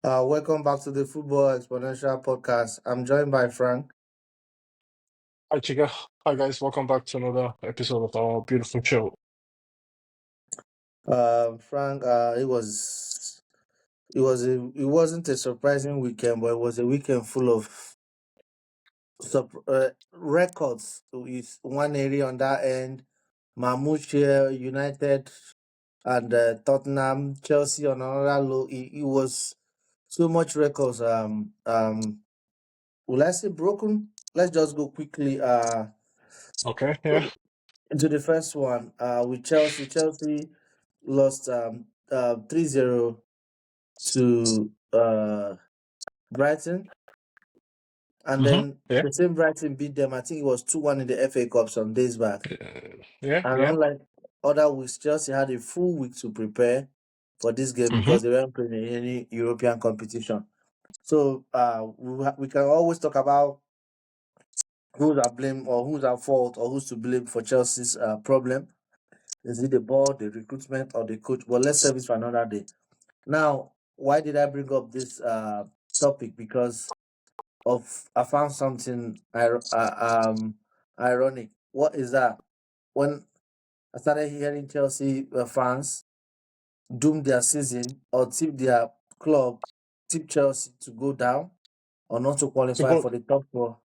Welcome back to the Football Exponential Podcast. I'm joined by Frank. Hi, Chica. Hi, guys. Welcome back to another episode of our beautiful show. Frank, it wasn't a surprising weekend, but it was a weekend full of records. With Nwaneri on that end, Marmoush here, United, and Tottenham, Chelsea on another low. It was so much records. Will I say broken? Let's just go quickly. Okay, yeah. To the first one, with Chelsea. Chelsea lost 3-0 to Brighton, and then Yeah. the same Brighton beat them. I think it was 2-1 in the FA Cup some days back. Yeah, And yeah. unlike other weeks, Chelsea had a full week to prepare for this game Mm-hmm. because they weren't playing in any European competition. So we can always talk about who's at blame or who's at fault or who's to blame for Chelsea's problem. Is it the board, the recruitment, or the coach? But let's save it for another day. Now, why did I bring up this topic? Because of I found something ironic. What is that? When I started hearing Chelsea fans doom their season or tip their club, tip Chelsea to go down or not to To qualify go. for the top four.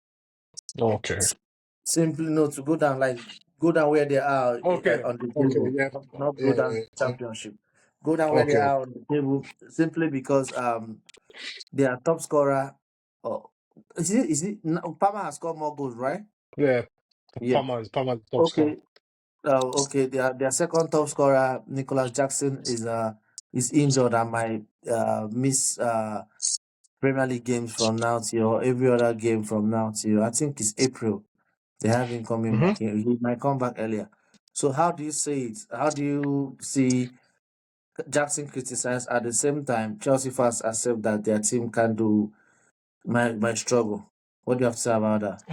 Okay. Simply no to go down, like go down where they are Okay. on the Okay. table, Yeah. not go Yeah. down Yeah. to championship. Go down where they Okay. are on the table simply because their top scorer. Oh, is it? Palmer has scored more goals, right? Yeah. Yeah. Palmer is top scorer. Okay. Okay. Their second top scorer, Nicolas Jackson, is injured and might miss Premier League games from now till or every other game from now till I think it's April. They have him coming Mm-hmm. back. He might come back earlier. So how do you say it? How do you see Jackson criticized at the same time Chelsea fans accept that their team can do my struggle? What do you have to say about that?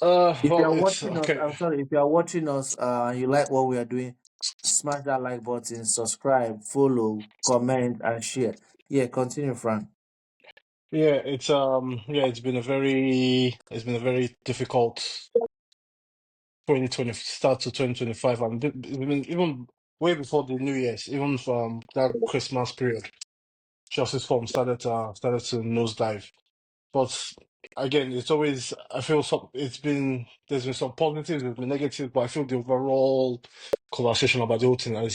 If you Well, are it's watching us, okay. I'm sorry, if you are watching us and you like what we are doing, smash that like button, subscribe, follow, comment, and share. Yeah, continue, Frank. Yeah, yeah, it's been a very difficult 2020 start to 2025, and even way before the New Year's, even from that Christmas period, Chelsea's form started to nosedive. But again, it's always I feel there's been some positives, there's been negatives, but I feel the overall conversation about the whole thing I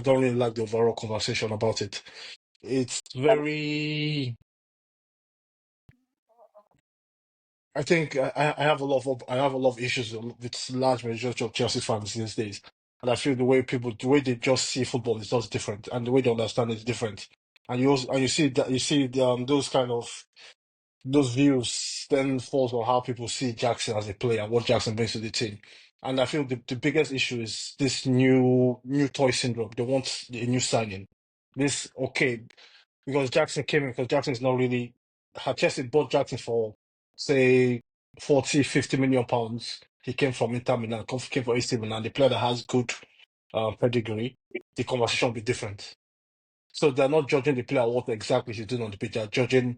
don't really like the overall conversation about it. It's very I think I have a lot of issues with large majority of Chelsea fans these days, and I feel the way they just see football is just different, and the way they understand it is different. And you see that those kind of those views then falls on how people see Jackson as a player, what Jackson brings to the team. And I feel the biggest issue is this new toy syndrome. They want a new signing. This okay because Jackson came in because Jackson's not really had Chelsea bought Jackson for say 40, 50 million pounds. He came from Inter Milan, came from AC Milan, the player that has good pedigree, the conversation will be different. So they're not judging the player what exactly he's doing on the pitch. They're judging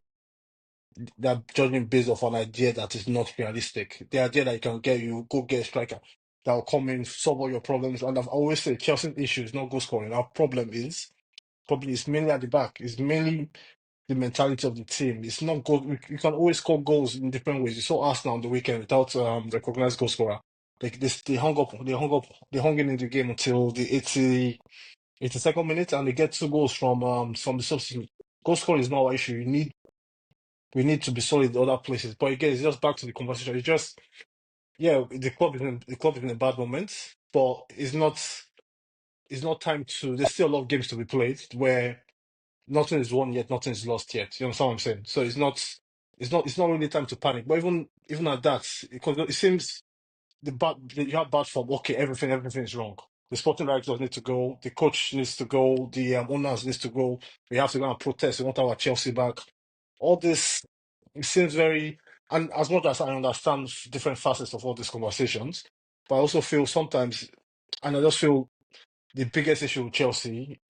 based off an idea that is not realistic. The idea that you go get a striker that will come in, solve all your problems. And I've always said Chelsea's issue is not goal scoring. Our problem is probably is mainly at the back. It's mainly the mentality of the team. It's not goal. You can always score goals in different ways. You saw Arsenal on the weekend without recognized goal scorer. Like this, they hung in the game until the 82nd minute, and they get 2 goals from the substitute. Goal scoring is not our issue. We need to be solid in other places. But again, it's just back to the conversation. It's just yeah, the club is in a bad moment, but it's not time to. There's still a lot of games to be played where nothing is won yet, nothing is lost yet. You understand what I'm saying? So it's not really time to panic. But even at that, because it seems you have bad form. Okay, everything is wrong. The sporting directors need to go. The coach needs to go. The owners needs to go. We have to go and protest. We want our Chelsea back. All this it seems very. And as much as I understand different facets of all these conversations, but I also feel sometimes, and I just feel the biggest issue with Chelsea,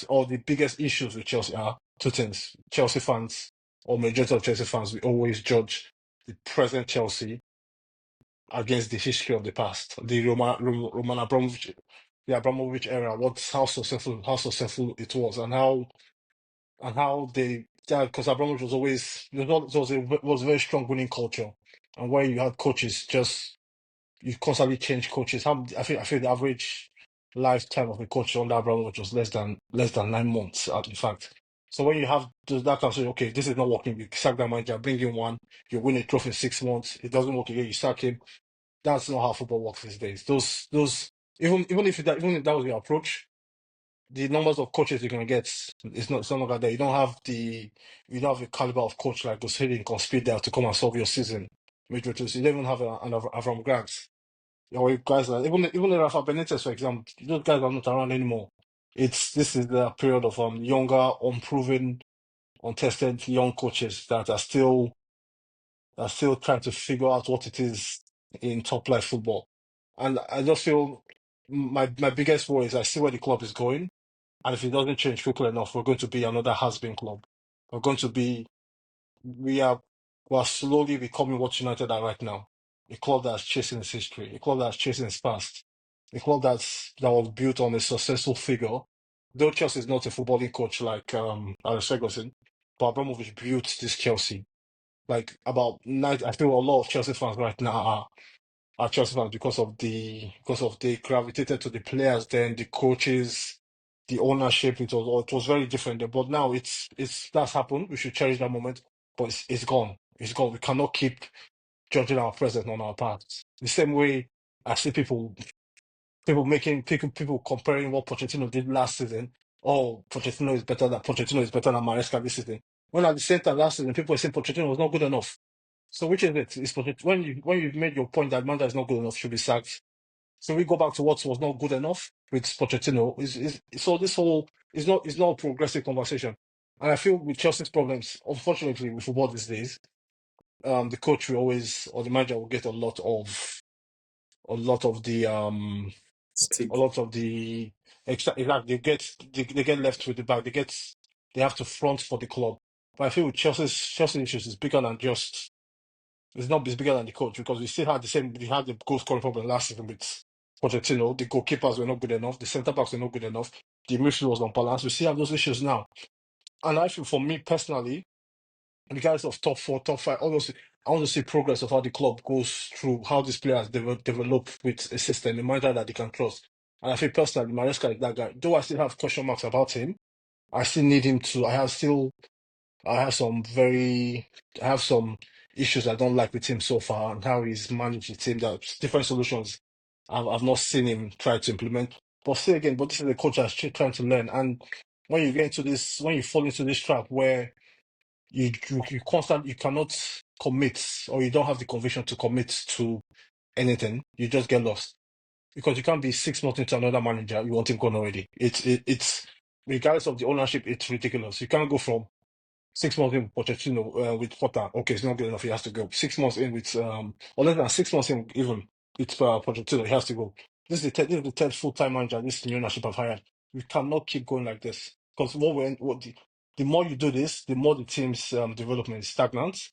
or the biggest issues with Chelsea are two things. Chelsea fans, or majority of Chelsea fans, we always judge the present Chelsea against the history of the past, the Roman Abramovich, the Abramovich era, how successful it was, and how they, yeah, because Abramovich was always, it was a very strong winning culture, and where you had coaches just, you constantly change coaches. I feel the average lifetime of a coach under Abramovich was less than 9 months, in fact. So when you have that kind of say, okay, this is not working, you sack that manager, bring in one, you win a trophy in 6 months, it doesn't work again, you sack him. That's not how football works these days. Those even if that was your approach, the numbers of coaches you're gonna get it's not longer there. You don't have a caliber of coach like Gus Hiddink or Speed there to come and solve your season. Majority, you don't even have an Avram Grant. Or guys like even Rafa Benitez, for example, those guys are not around anymore. This is the period of younger, unproven, untested young coaches that are still trying to figure out what it is in top life football. And I just feel my biggest worry is I see where the club is going. And if it doesn't change quickly enough, we're going to be another has-been club. We're going to be, we are slowly becoming what United are right now. A club that's chasing its history, a club that's chasing its past, a club that was built on a successful figure. Though Chelsea is not a footballing coach like Alex Ferguson, but Abramovich built this Chelsea. Like about nine, I feel a lot of Chelsea fans right now are Chelsea fans because of they gravitated to the players, then the coaches, the ownership. It was very different then. But now that's happened. We should cherish that moment. But it's gone. It's gone. We cannot keep judging our present on our past. The same way I see people comparing what Pochettino did last season. Oh, Pochettino is better than Maresca this season. When at the same time last season, people were saying Pochettino was not good enough. So which is it? When you've made your point that Manda is not good enough, should be sacked. So we go back to what was not good enough with Pochettino. So this whole is not a progressive conversation. And I feel with Chelsea's problems, unfortunately, with football these days, the coach will always or the manager will get a lot of the a Stick. lot of the extra exactly they get left with the back. They have to front for the club. But I feel with Chelsea issues is bigger than just it's bigger than the coach because we had the goal scoring problem last season with Pochettino. The goalkeepers were not good enough, the centre backs were not good enough, the midfield was unbalanced. We still have those issues now. And I feel for me personally, regardless of top four, top five, I want to see progress of how the club goes through, how these players develop with a system, a manager that they can trust. And I feel personally, Maresca is that guy. Though I still have question marks about him, I still need him to. I have some very, I have some issues I don't like with him so far and how he's managed the team. That different solutions I've not seen him try to implement. But still, again, this is a coach that's still trying to learn. And when you fall into this trap where you cannot commit or you don't have the conviction to commit to anything, you just get lost because you can't be 6 months into another manager. You want him gone already. It's regardless of the ownership, it's ridiculous. You can't go from 6 months in with Pochettino with Potter. Okay, it's not good enough. He has to go. 6 months in with or less than 6 months in even with Pochettino. He has to go. This is the third full-time manager this new ownership have hired. We cannot keep going like this because the more you do this, the more the team's development is stagnant.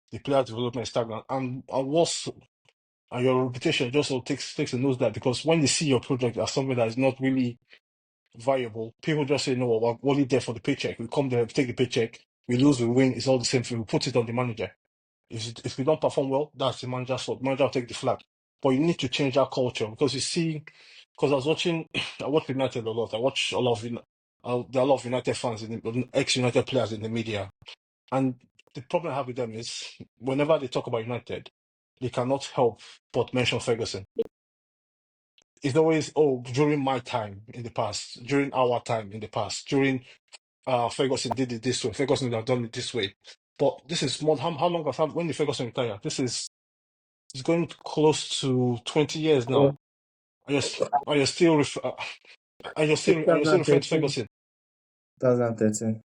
The player development is stagnant, and worse, and your reputation just also takes a nose dive because when they see your project as something that is not really viable. People just say, no, we're only there for the paycheck. We come there, we take the paycheck, we lose, we win, it's all the same thing. We put it on the manager. If we don't perform well, that's the manager's fault. Manager will take the flag. But you need to change that culture because because I was watching, I watch United a lot. I watch a lot of, there are a lot of United fans, ex-United players in the media. And the problem I have with them is whenever they talk about United, they cannot help but mention Ferguson. It's always, oh, during my time in the past, during our time in the past, during Ferguson did it this way. Ferguson would have done it this way. But this is more. How long has when did Ferguson retire? It's going close to 20 years now. Are you still referring to 2013. Ferguson? 2013.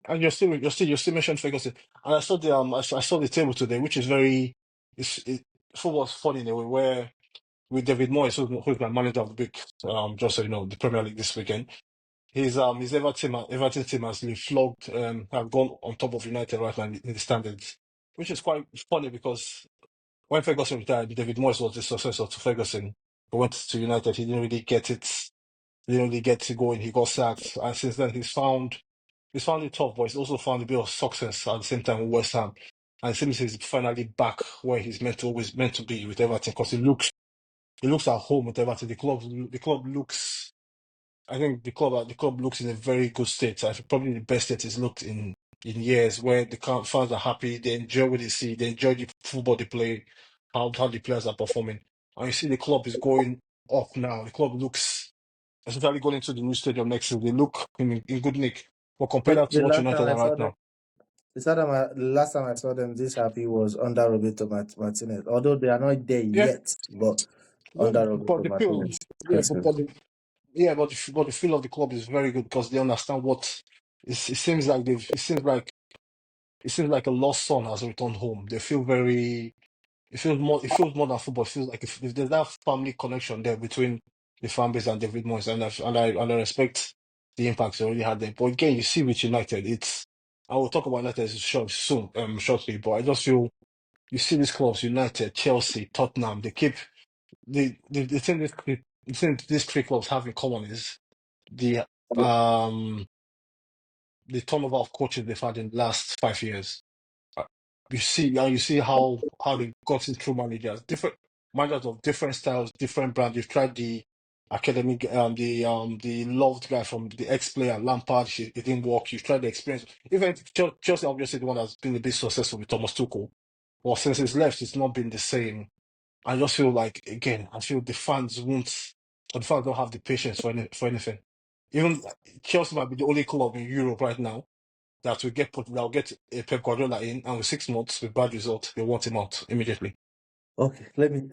And you're still mentioning Ferguson. And I saw the table today, which is very football's funny in a way where with David Moyes, who's my manager of the week, just so you know, the Premier League this weekend. His Everton team has been flogged, have gone on top of United right now in the standards, which is quite funny because when Ferguson retired, David Moyes was the successor to Ferguson. He went to United, he didn't really get it, he didn't really get it going, he got sacked, and since then he's found it tough, but he's also found a bit of success at the same time with West Ham. And it seems he's finally back where he's always meant to be with Everton because he looks at home with Everton. The club looks. I think the club looks in a very good state. I think probably the best state it's looked in years, where the fans are happy. They enjoy what they see. They enjoy the football they play. How the players are performing. And you see the club is going up now. The club looks, especially going into the new stadium next season, they look in good nick. But compare The, that to the what last time United I are saw right them, now. the last time I saw them this happy was under Roberto Martinez. Although they are not there Yeah, yet, but yeah, under but Roberto the feel, Martinez. yeah, but the feel of the club is very good because they understand what. It seems like a lost son has returned home. They feel very. It feels more than football. It feels like if there's that family connection there between the fan base and David Moyes, and I respect the impact he already had there. But again, you see with United, I will talk about United soon, shortly. But I just feel you see these clubs, United, Chelsea, Tottenham, they keep the thing these three clubs have in common is the um the turnover of coaches they've had in the last 5 years. Uh, you see how they got it through managers, different managers of different styles, different brands. You've tried the academic, the loved guy from the ex-player Lampard. It didn't work. You've tried the experience. Even Chelsea, obviously, the one that's been a bit successful with Thomas Tuchel. Well, since he's left, it's not been the same. I just feel like again, I feel the fans won't, or the fans don't have the patience for anything. Even Chelsea might be the only club in Europe right now that'll get a Pep Guardiola in, and with 6 months with bad results, they want him out immediately. Okay, let me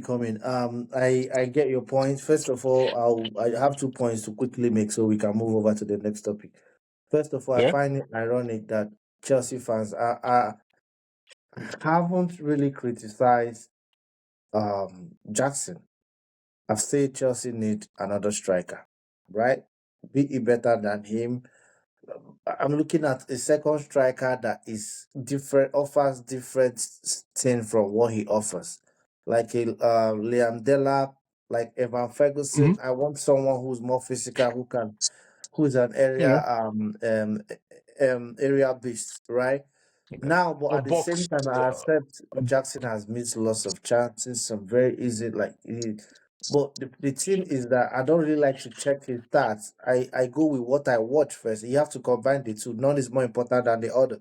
come in. I get your point. First of all, I have 2 points to quickly make so we can move over to the next topic. First of all, I Yeah. find it ironic that Chelsea fans haven't really criticized Jackson. I've said Chelsea need another striker, right? Be it better than him. I'm looking at a second striker that is different, offers different thing from what he offers. Like a Liam Delap, like Evan Hmm. Ferguson. I want someone who's more physical, who's an Yeah. area beast, right? Now, but A at the same box. time, I accept Uh, Jackson has missed lots of chances, some very easy, but the thing is that I don't really like to check his stats. I go with what I watch first. You have to combine the two. None is more important than the other.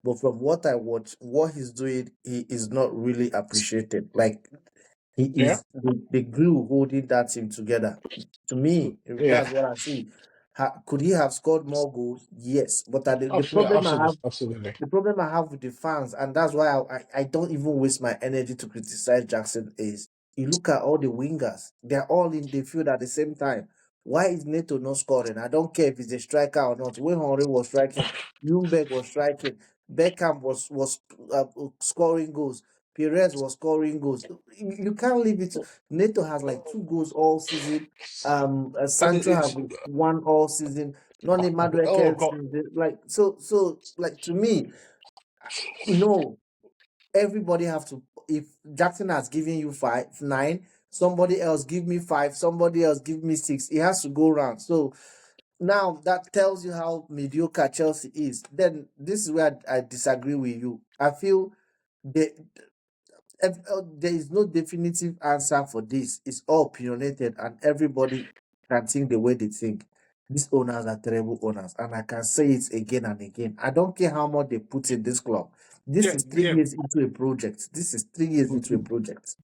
But from what I watch, what he's doing, he is not really appreciated. Like he yeah. is the glue holding that team together. To me, Yeah. that's what I see. Could he have scored more goals? Yes, but the Yeah. problem I Absolutely. have Absolutely. the problem I have with the fans, and that's why I don't even waste my energy to criticize Jackson, is you look at all the wingers, they're all in the field at the same time. Why is Neto not scoring? I don't care if he's a striker or not. When Henry was striking, Ljungberg was striking, Beckham was scoring goals, Perez was scoring goals. You can't leave it. Neto has like 2 goals all season. And Sancho has 1 all season. Noni oh Madueke, god. like so like to me, you know, everybody have to. If Jackson has given you 5 9, somebody else give me 5, somebody else give me 6. It has to go round. So now that tells you how mediocre Chelsea is. Then this is where I disagree with you. I feel they there is no definitive answer for this. It's all opinionated, and everybody can think the way they think. These owners are terrible owners, and I can say it again and again. I don't care how much they put in this club. This Yeah. is three Yeah. years into a project. This is 3 years into a project.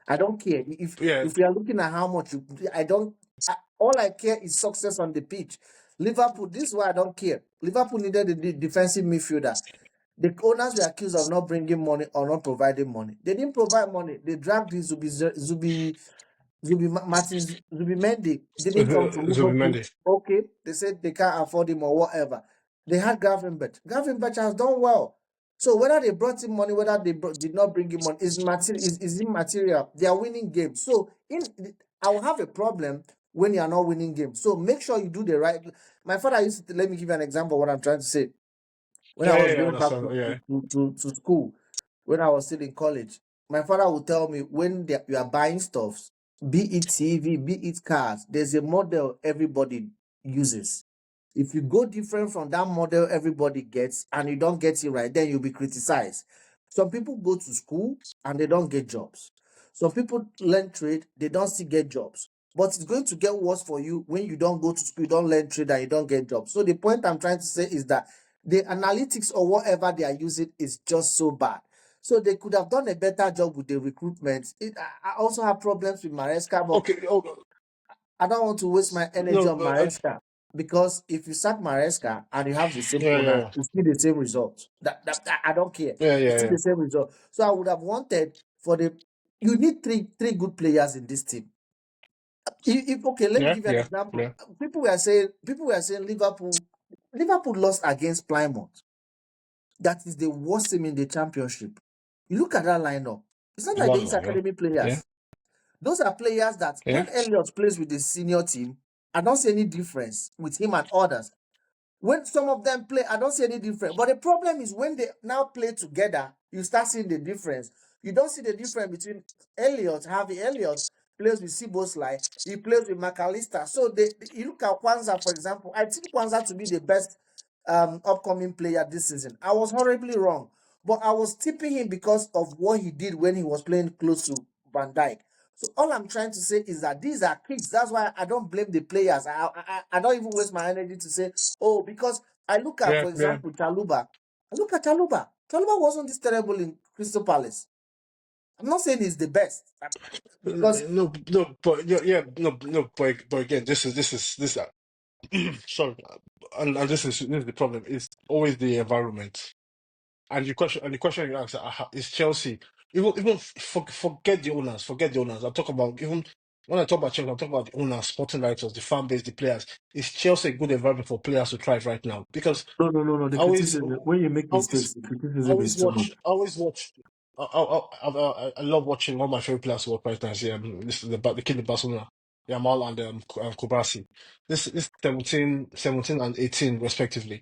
I don't care Yeah. if we are looking at how much you. I don't. All I care is success on the pitch. Liverpool. This is why I don't care. Liverpool needed a defensive midfielder. The owners were accused of not bringing money or not providing money. They didn't provide money. They dragged the Martins Zubimendi didn't come to Liverpool. Zubimendi. Okay, they said they can't afford him or whatever. They had Gravenberch. Gravenberch has done well. So whether they brought him money, whether they did not bring him money, is immaterial. They are winning games. So I will have a problem when you are not winning games. So make sure you do the right. My father used to, let me give you an example of what I'm trying to say. When I Yeah, was yeah, yeah, I going back understand. Yeah. to school, when I was still in college, my father would tell me when you are buying stuffs, be it TV, be it cars, there's a model everybody uses. If you go different from that model everybody gets and you don't get it right, then you'll be criticized. Some people go to school and they don't get jobs. Some people learn trade, they don't still get jobs. But it's going to get worse for you when you don't go to school, you don't learn trade, and you don't get jobs. So the point I'm trying to say is that the analytics or whatever they are using is just so bad. So they could have done a better job with the recruitment. I also have problems with Maresca, but Okay. Oh, I don't want to waste my energy no. on Maresca because if you sack Maresca and you have the same Yeah, owner, yeah, it's still the same result. I don't care. yeah, It's yeah, still yeah. the same result. So I would have wanted for the you need three good players in this team. Okay, let me Yeah, give you an yeah, example. yeah. People were saying Liverpool lost against Plymouth. That is the worst team in the championship. You look at that lineup. It's not You like want they use that? Yeah, academy yeah, players. Those are players that yeah. when Elliott plays with the senior team, I don't see any difference with him and others. When some of them play, I don't see any difference. But the problem is when they now play together, you start seeing the difference. You don't see the difference between Harvey Elliott plays with Siboslai, he plays with McAllister. So you look at Kwanzaa, for example. I think Kwanzaa to be the best upcoming player this season. I was horribly wrong, but I was tipping him because of what he did when he was playing close to Van Dijk. So all I'm trying to say is that these are kids. That's why I don't blame the players. I don't even waste my energy to say, oh, because I look at, Yeah, for yeah. example, Chaluba. I look at Chaluba. Chaluba wasn't this terrible in Crystal Palace. I'm not saying he's the best because No, no, but yeah, yeah, no, no, but again, this. Sorry, and this is the problem. It's always the environment. And the question you ask is Chelsea. Even forget the owners, forget the owners. I'm talking about even when I talk about Chelsea, I'm talking about the owners, sporting directors, the fan base, the players. Is Chelsea a good environment for players to thrive right now? Because no, no, no, no. The I always, criticism when you make always, mistakes, the criticism is too much. I always watch. I love watching one of my favorite players work right now. Is this is the kid in Barcelona, Yamal and Kubasi. This 17 and 18 respectively.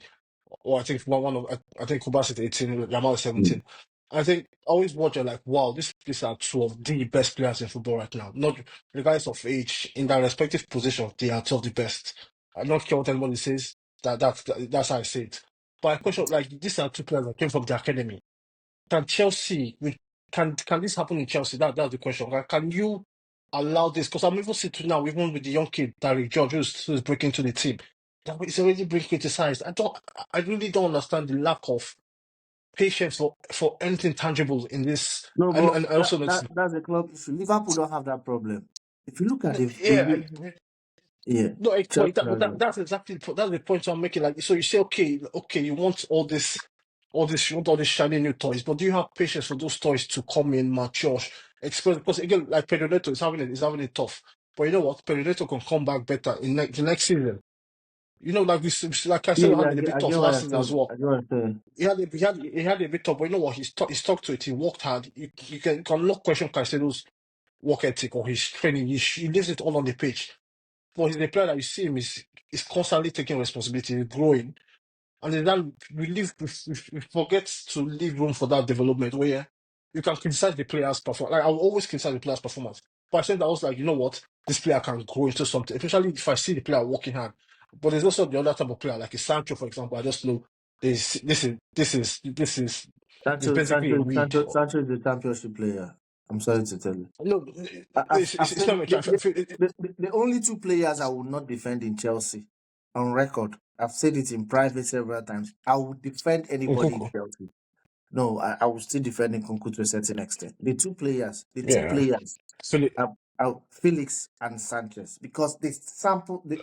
Or I think one of I think Kubasi is 18, Yamal is Mm. 17. I think I always watch it like, wow, these are two of the best players in football right now. Not regardless of age, in their respective position, they are two of the best. I don't care what anybody says. That's how I say it. But I question like these are two players that came from the academy. Can Chelsea can this happen in Chelsea? That's the question. Can you allow this? Because I'm even sitting now, even with the young kid, Derek George, who's breaking to the team. That is already being criticized. I really don't understand the lack of patience for anything tangible in this. No, And but and also this, that's a club issue. Liverpool don't have that problem. If you look at yeah. yeah, No, Chelsea has it. that's exactly that's the point I'm making. Like, so you say, okay, you want you want all these shiny new toys, but do you have patience for those toys to come in, mature, express? Because again, like Pedro Neto is having it tough. But you know what? Pedro Neto can come back better in the next season. You know, like like I Yeah, said, yeah, had it a bit I tough get what last you're season as saying. well. I get what you're saying. He had a bit tough, but you know what? He stuck to it. He worked hard. You can not question Caicedo's work ethic or his training. He leaves it all on the pitch. But he's a player that you see him is constantly taking responsibility, he's growing, and then we forget to leave room for that development where you can criticize the player's performance. Like I will always criticize the player's performance, but I think that was like, you know what, this player can grow into something, especially if I see the player working hard. But there's also the other type of player, like a Sancho, for example. I just know this is basically a weed. Sancho is a championship player. I'm sorry to tell you. No, I've it's said not it. much. I feel The only two players I would not defend in Chelsea on record. I've said it in private several times. I would defend anybody in Nkunku. Chelsea. No, I will still defend Nkunku to a certain extent. The two Yeah. players Philip. are Felix and Sanchez because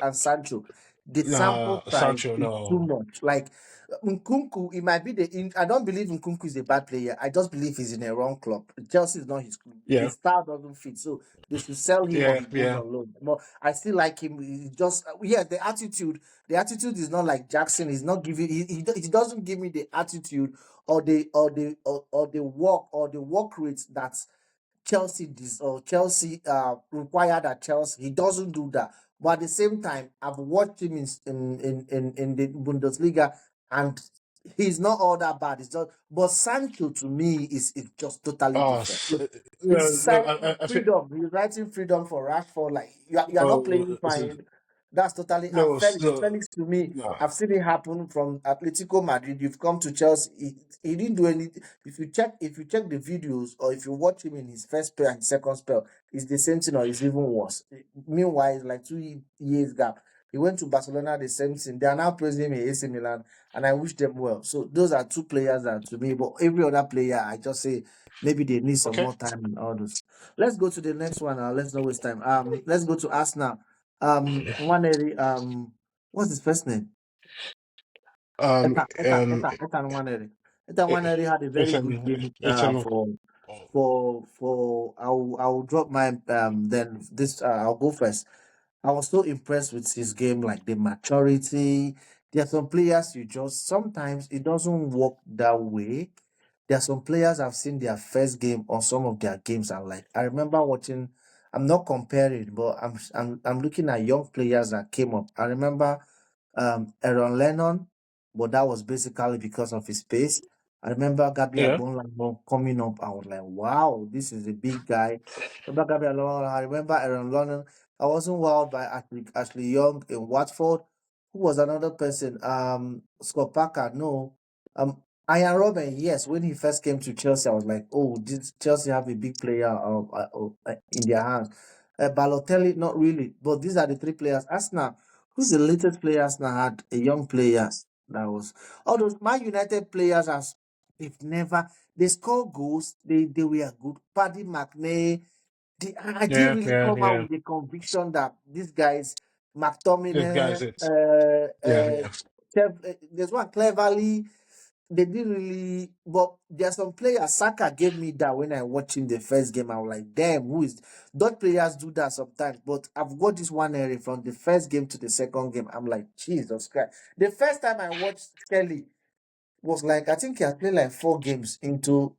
and Sancho. the sample Nah, size Sancho, is too no. much. Like Nkunku, it might be I don't believe Nkunku is a bad player. I just believe he's in a wrong club. Chelsea is not his club. The Yeah, style doesn't fit. So they should sell him or yeah, he goes yeah. on loan. But I still like him. He just yeah, the attitude is not like Jackson. He's not giving he doesn't give me the attitude or the work rate that Chelsea required at Chelsea. He doesn't do that. But at the same time, I've watched him in the Bundesliga, and he's not all that bad. It's just but Sancho to me is just totally Oh, different. no, It's no. I think freedom. He's writing freedom for Rashford. Like you are not playing no, fine. That's totally and no, Felix. no, Felix to me, no. I've seen it happen from Atletico Madrid. You've come to Chelsea. He didn't do anything. If you check the videos or if you watch him in his first spell and his second spell, it's the same thing or it's even worse. Meanwhile, it's like 2 years gap. He went to Barcelona, the same thing. They are now praising him in AC Milan, and I wish them well. So those are two players that to me, but every other player, I just say maybe they need some Okay. more time and all those. Let's go to the next one. Let's not waste time. Let's go to Arsenal. Nwaneri, what's his first name? Um, um, Ethan Nwaneri. Ethan it, Nwaneri had a very good game it's I'll drop my then this I'll go first. I was so impressed with his game, like the maturity. There are some players you just sometimes it doesn't work that way. There are some players I've seen their first game or some of their games. I remember watching. I'm not comparing, but I'm looking at young players that came up. I remember Aaron Lennon, but that was basically because of his pace. I remember Gabriel yeah, Bonlambo coming up. I was like, wow, this is a big guy. I remember Aaron Lennon. I wasn't wowed by Ashley Young in Watford. Who was another person? Scott Parker, no. Ian Robben, yes. When he first came to Chelsea, I was like, oh, did Chelsea have a big player in their hands? Balotelli, not really. But these are the three players. Arsenal, who's the latest player Arsenal had? A young player that was. All those Man United players, they've never, they score goals, they were good. Paddy McNair, I didn't yeah, really yeah, come out yeah. with the conviction that these guys, This McTominay, guy's it. Yeah, yeah. there's one cleverly. They didn't really, but there's some players. Saka gave me that when I watched him the first game. I was like, damn, who is that? Players do that sometimes, but I've got this one area from the first game to the second game. I'm like, Jesus Christ. The first time I watched Kelly was like, I think he had played like 4 games into,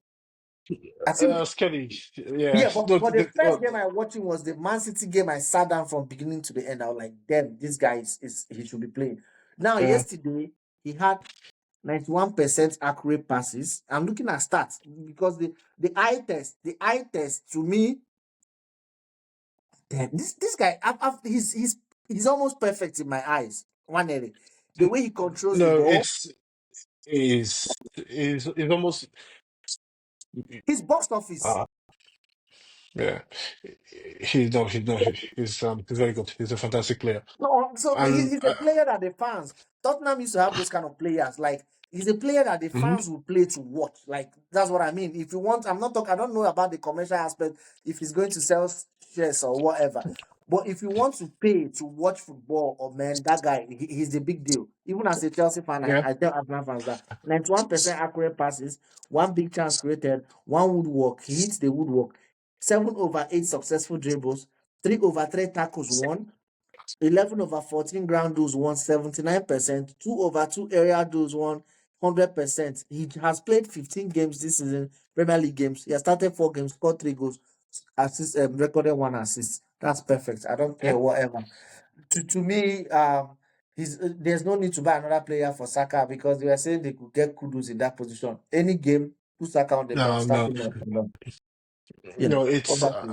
I think Skelly. Yeah. yeah, but, No, but the first game I watched was the Man City game. I sat down from beginning to the end. I was like, damn, this guy is he should be playing. Now, yeah, yesterday, he had 91% accurate passes. I'm looking at stats because the eye test to me, damn, this guy, he's almost perfect in my eyes. One area. The way he controls the no, ball, is almost. his box office. Uh, yeah, he's no, he's no, he's very good. He's a fantastic player, No, so and he's a player that the fans, Tottenham used to have those kind of players. Like he's a player that the mhm, fans will play to watch. Like that's what I mean. If you want, I'm not talking. I don't know about the commercial aspect. If he's going to sell shares or whatever, but if you want to pay to watch football, or man, that guy, he's a big deal. Even as a Chelsea fan, I, yeah, I tell Arsenal fans that 91% accurate passes, one big chance created, one woodwork. He hits the woodwork. 7/8 successful dribbles, 3/3 tackles won. 11 over 14 ground duels won 79%, 2 over 2 area duels won 100%. He has played 15 games this season, Premier League games. He has started 4 games, scored 3 goals, recorded 1 assist. That's perfect. I don't yeah. care whatever. To me, there's no need to buy another player for Saka because they were saying they could get kudos in that position. Any game, put Saka on the bench, No, no. starting off. You Yeah. know, What it's about you?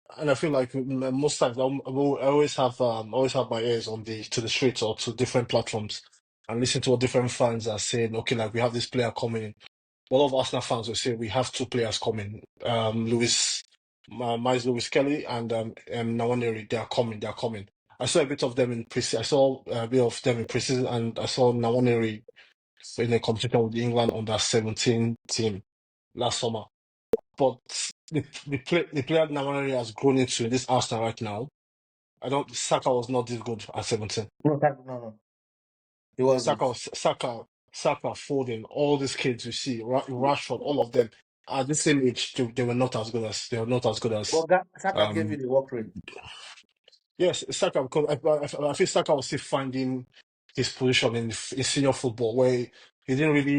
and I feel like most times I always have my ears on the streets or to different platforms and listen to what different fans are saying. Okay, like we have this player coming in. A lot of Arsenal fans will say we have two players coming. Miles Lewis Kelly and Nwaneri. They are coming. They are coming. I saw a bit of them in pre. I saw a bit of them in preseason, and I saw Nwaneri in a competition with the England under 17 team last summer. But the player Nwaneri has grown into in this Arsenal right now. I don't. Saka was not this good at 17. No, no, no, he wasn't. Saka, Foden, all these kids you see, Rashford, all of them at the same age, they were not as good as But Saka gave you um the work rate. yes, Saka, because I feel Saka was still finding his position in senior football where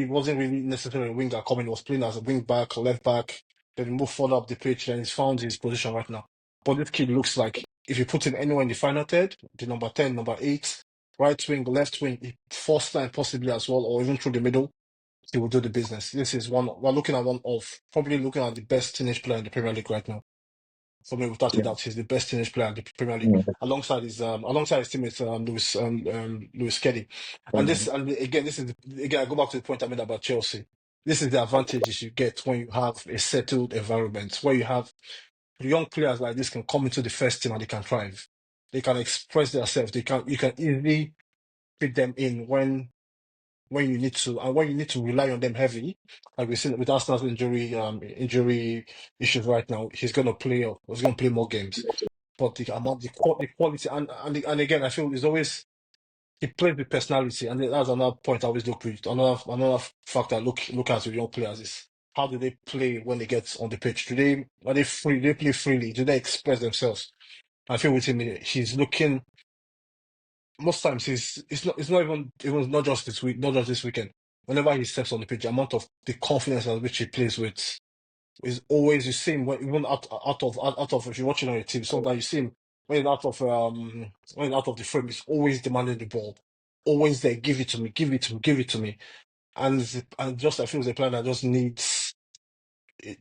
wasn't really necessarily a winger coming, he was playing as a wing back, left back, then he moved further up the pitch and he's found his position right now. But this kid looks like if you put him anywhere in the final third, the number 10, number 8, right wing, left wing, first line possibly as well, or even through the middle, he will do the business. We're looking at probably looking at the best teenage player in the Premier League right now. For me, without a Yeah. doubt, he's the best teenage player in the Premier League, Yeah. alongside his teammate Lewis Kelly. And again I go back to the point I made about Chelsea. This is the advantages you get when you have a settled environment, where you have young players like this can come into the first team and they can thrive. They can express themselves. You can easily fit them in when you need to, and when you need to rely on them heavy, like we've seen with Arsenal's injury issues right now, he's gonna play more games. But the quality, and again, I feel is always he plays with personality, and that's another point I always look with. Another factor I look at with young players is how do they play when they get on the pitch? Are they free? Do they play freely? Do they express themselves? I feel with him, he's looking most times it's not just this week, not just this weekend. Whenever he steps on the pitch, the amount of the confidence at which he plays with is always the same. Even out of if you're watching on your team, sometimes you see him when he's out of the frame, he's always demanding the ball, always there. Give it to me, give it to me, give it to me. And just I feel the player that just needs. It,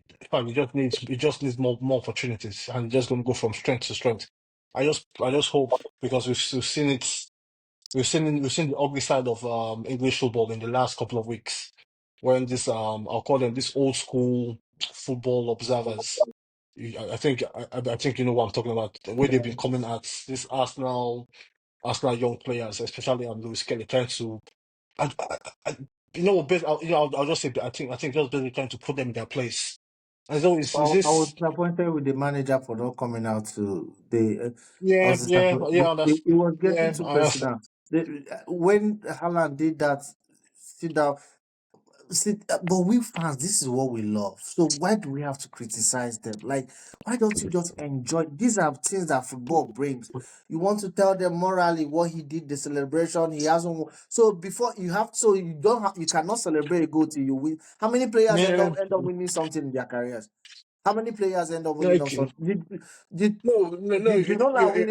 he just needs more opportunities, and he's just going to go from strength to strength. I just hope because we've seen it. We've seen the ugly side of English football in the last couple of weeks, when this I'll call them this old school football observers. I think you know what I'm talking about. The way they've been coming at this Arsenal young players, especially Lewis Kelly, trying to, I, I, I, I'll just say I think just basically trying to put them in their place. And so it's I was this. disappointed with the manager for not coming out to the. I Yeah, was yeah, disappointed. yeah. That's It was getting yeah. too I understand. personal. When Haaland did that, sit down. See, but we fans, this is what we love. So why do we have to criticize them? Like, why don't you just enjoy? These are things that football brings. You want to tell them morally what he did, the celebration he hasn't. So before you have, so you don't have, you cannot celebrate a goal till you win. How many players Yeah, end up winning something in their careers? How many players end up winning like something? Did no, no, no. did Ginola win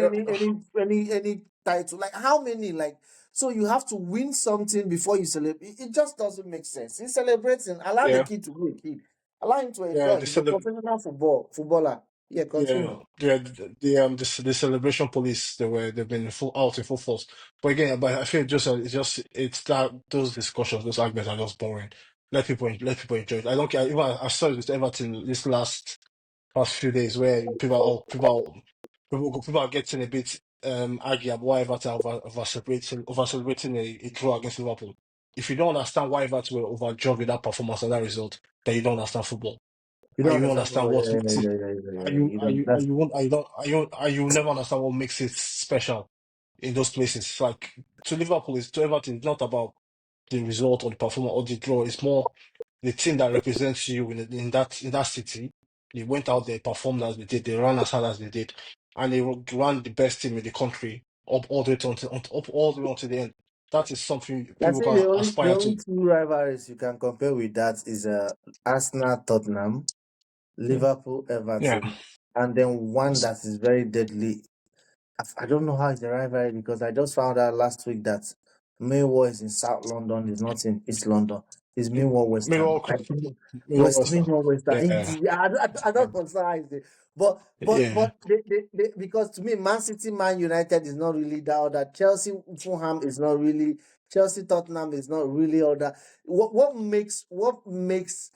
any title? Like how many? Like so you have to win something before you celebrate. It just doesn't make sense. He's celebrating. Allow the Yeah, kid to be a kid. Allow him to yeah. enjoy. He's a professional footballer. Yeah, Yeah, continue. the celebration police they've been in full force. But again, but I feel it's that those discussions, those arguments are just boring. Let people enjoy it. I don't care. Even I saw it with Everton this past few days where people are getting a bit argue about why Everton are over celebrating a draw against Liverpool. If you don't understand why Everton were overjoyed with that performance and that result, then you don't understand football. You And don't you don't understand understand football. what Yeah, makes yeah, it yeah, yeah, yeah, are yeah, yeah. you You are don't. you are you won't are you never understand what makes it special in those places. It's like to Everton, it's not about the result or the performance or the draw. It's more the team that represents you in that city. They went out there, performed as they did, they ran as hard as they did, and they ran the best team in the country up all the way up all the way until the end. That is something I people think can the aspire only to. two rivalries you can compare with that is Arsenal Tottenham, Liverpool Yeah, Everton, and then one that is very deadly. I don't know how it's a rivalry because I just found out last week that Millwall is in South London, is not in East London. It's Millwall West Ham. Milwaukee, Milwaukee. Millwall West Ham. Yeah, I don't understand how it's there. yeah. Because to me, Man City, Man United is not really that other. Chelsea, Fulham is not really. Chelsea, Tottenham is not really other. What makes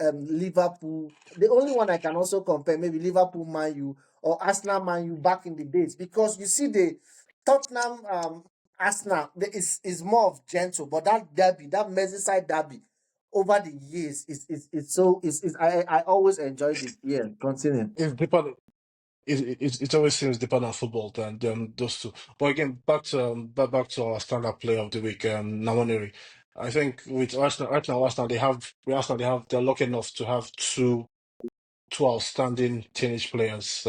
Liverpool the only one I can also compare maybe Liverpool, Man U or Arsenal, Man U back in the days because you see the Tottenham, Arsenal is more of gentle, but that derby, that Merseyside derby, over the years is so is I always enjoyed it. Yeah, continue. It's deeper. it always seems deeper than football than those two. But again, back to our standard player of the week, Nwaneri. I think with Arsenal right now, Arsenal they're lucky enough to have two outstanding teenage players,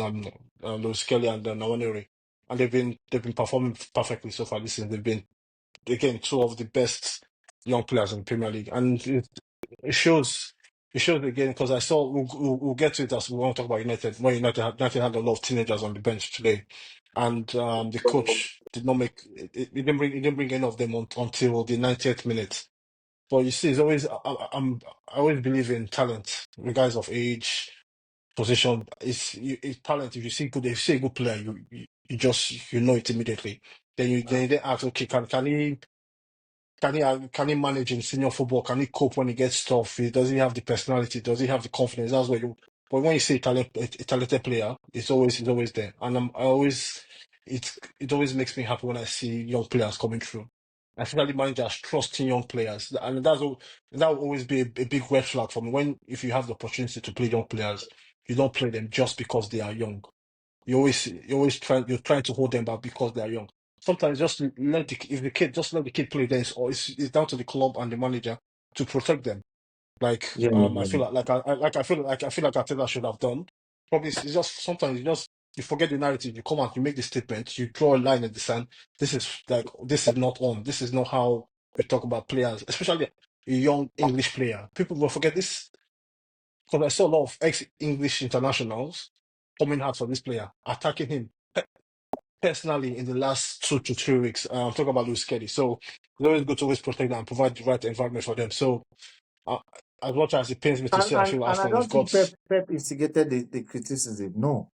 Lewis Kelly and Nwaneri, and they've been performing perfectly so far this season. They've been again two of the best young players in the Premier League, and it shows. It shows again because I saw we'll get to it as we want to talk about United. When United had a lot of teenagers on the bench today, and the coach did not make he didn't bring any of them until the 90th minute. But you see, it's always I always believe in talent, regardless of age, position. It's talent. If you see a good player, you just you know it immediately. Then you ask, okay, can he manage in senior football? Can he cope when he gets tough? Does he have the personality? Does he have the confidence? That's what you. But when you say a talented player, it's always there, and I always it always makes me happy when I see young players coming through. Especially managers trusting young players, and that will always be a big red flag for me. When if you have the opportunity to play young players, you don't play them just because they are young. You're trying to hold them back because they are young. Sometimes just just let the kid play this, or it's down to the club and the manager to protect them. Like Yeah, I feel I feel like Arteta should have done. Probably it's just sometimes you forget the narrative. You come out, you make the statement, you draw a line in the sand. This is not on. This is not how we talk about players, especially a young English player. People will forget this because I saw a lot of ex-English internationals coming out for this player, attacking him personally in the last 2 to 3 weeks. I'm talking about Luis Kelly. So it's always good to always protect them and provide the right environment for them. So uh, as much as it pains me to and say, I and, feel and I Arsenal have don't got think Pep instigated the criticism. No,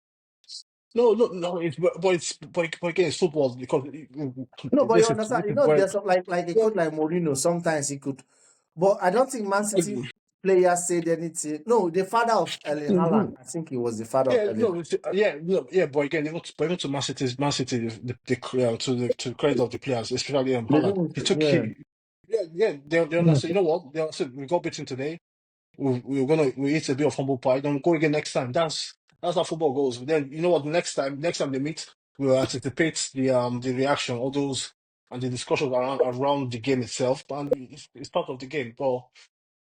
no. But again, it's football because no, but you understand. this You is know, where there's some, like a coach like Mourinho. Sometimes he could, but I don't think Man City players said anything. No, the father of Erling Haaland. I think he was the father of yeah, Erling. no, but again, even to Man City, to the credit of the players, especially They Haaland, didn't. he, Yeah. they understand. You know what? They understand. We got beaten today. We eat a bit of humble pie. Don't go again next time. That's how football goes. Then you know what? Next time they meet, we'll anticipate the reaction, all those and the discussions around the game itself. And it's part of the game. But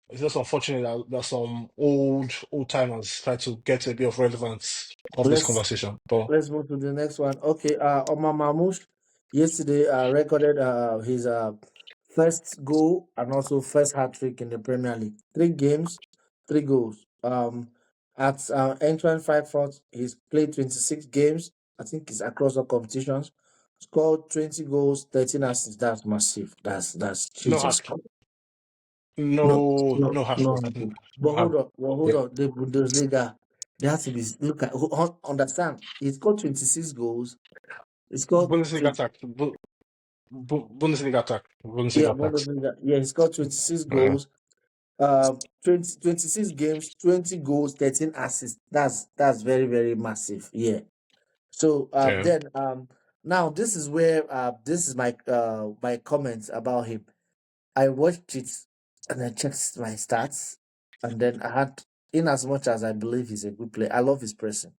it's just unfortunate that some old timers try to get a bit of relevance of this Let's conversation. But let's move to the next one. Okay. Omar Marmoush yesterday recorded his first goal and also first hat trick in the Premier League. 3 games, 3 goals. At Eintracht Frankfurt, he's played 26 games. I think it's across all competitions. Scored 20 goals, 13 assists. That's massive. That's no hat, Jesus Christ. No, no, no hat no. trick, But no hat. hold on, Yeah. The Bundesliga, they have to be look at understand. He scored 26 goals. He scored Bundesliga attack, Bundesliga attack, yeah, Bundesliga attacks. Bundesliga. Yeah, he scored 26 Uh, goals. 26 games, 20 goals, 13 assists. That's very, very massive. Yeah. So yeah. then now this is where this is my comments about him. I watched it and I checked my stats, and then I had, in as much as I believe he's a good player, I love his pressing.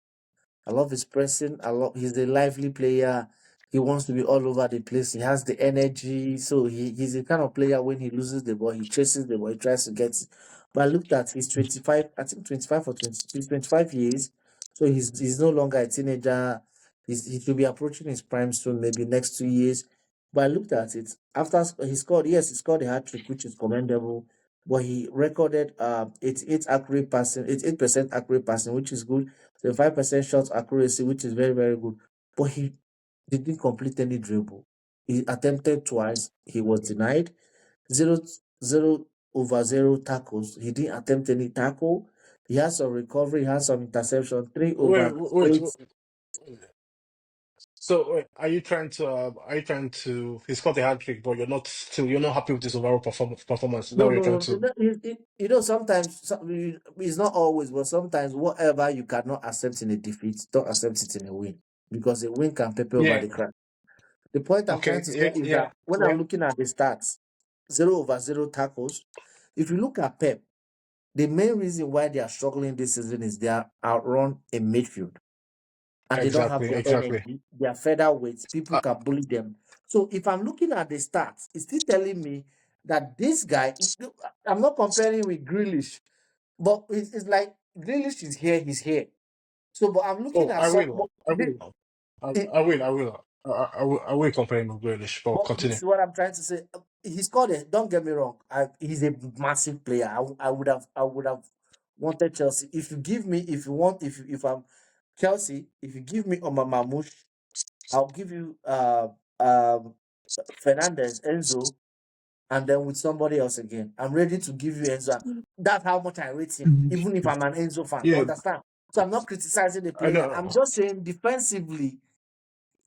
I love his pressing. He's a lively player. He wants to be all over the place. He has the energy. So he's the kind of player when he loses the ball, he chases the ball, he tries to get it. But I looked at he's 25, I think 25 or 22, 25 years. So he's no longer a teenager. He should be approaching his prime soon, maybe next 2 years. But I looked at it. After he scored, yes, he scored a hat trick, which is commendable. But he recorded 88% accurate passing, which is good. 5% shot accuracy, which is very, very good. But he didn't complete any dribble. He attempted twice. He was denied. Zero, 0/0 tackles. He didn't attempt any tackle. He has some recovery. He has some interception. Three Wait, over wait, eight. wait. So wait, are you trying to? He's got a hat trick, but you're not happy with his overall performance. Is that No, what you're no, trying no. to? Sometimes it's not always, but sometimes whatever you cannot accept in a defeat, don't accept it in a win because a win can paper over Yeah. the crack. The point I'm trying Okay. to say Yeah. is Yeah. that when I'm Yeah. looking at the stats, 0/0 tackles, if you look at Pep, the main reason why they are struggling this season is they are outrun in midfield. and they don't have Exactly, the exactly. energy. They are featherweights. People Uh, can bully them. So if I'm looking at the stats, it's still telling me that this guy. I'm not comparing with Grealish, but it's like Grealish is here. He's here. So, but I'm looking oh, at I some. will. I will. It, I will. I will complain with Grealish, but but this continue. is what I'm trying to say. He scored it. Don't get me wrong. He's a massive player. I would have wanted Chelsea. If you give me, if you want, if I'm Chelsea, if you give me Omar Marmoush, I'll give you um Fernandez, Enzo, and then with somebody else again. I'm ready to give you Enzo. That's how much I rate him, Mhm. even if I'm an Enzo fan. Yeah, Understand? So I'm not criticizing the I player. I'm know. just saying defensively,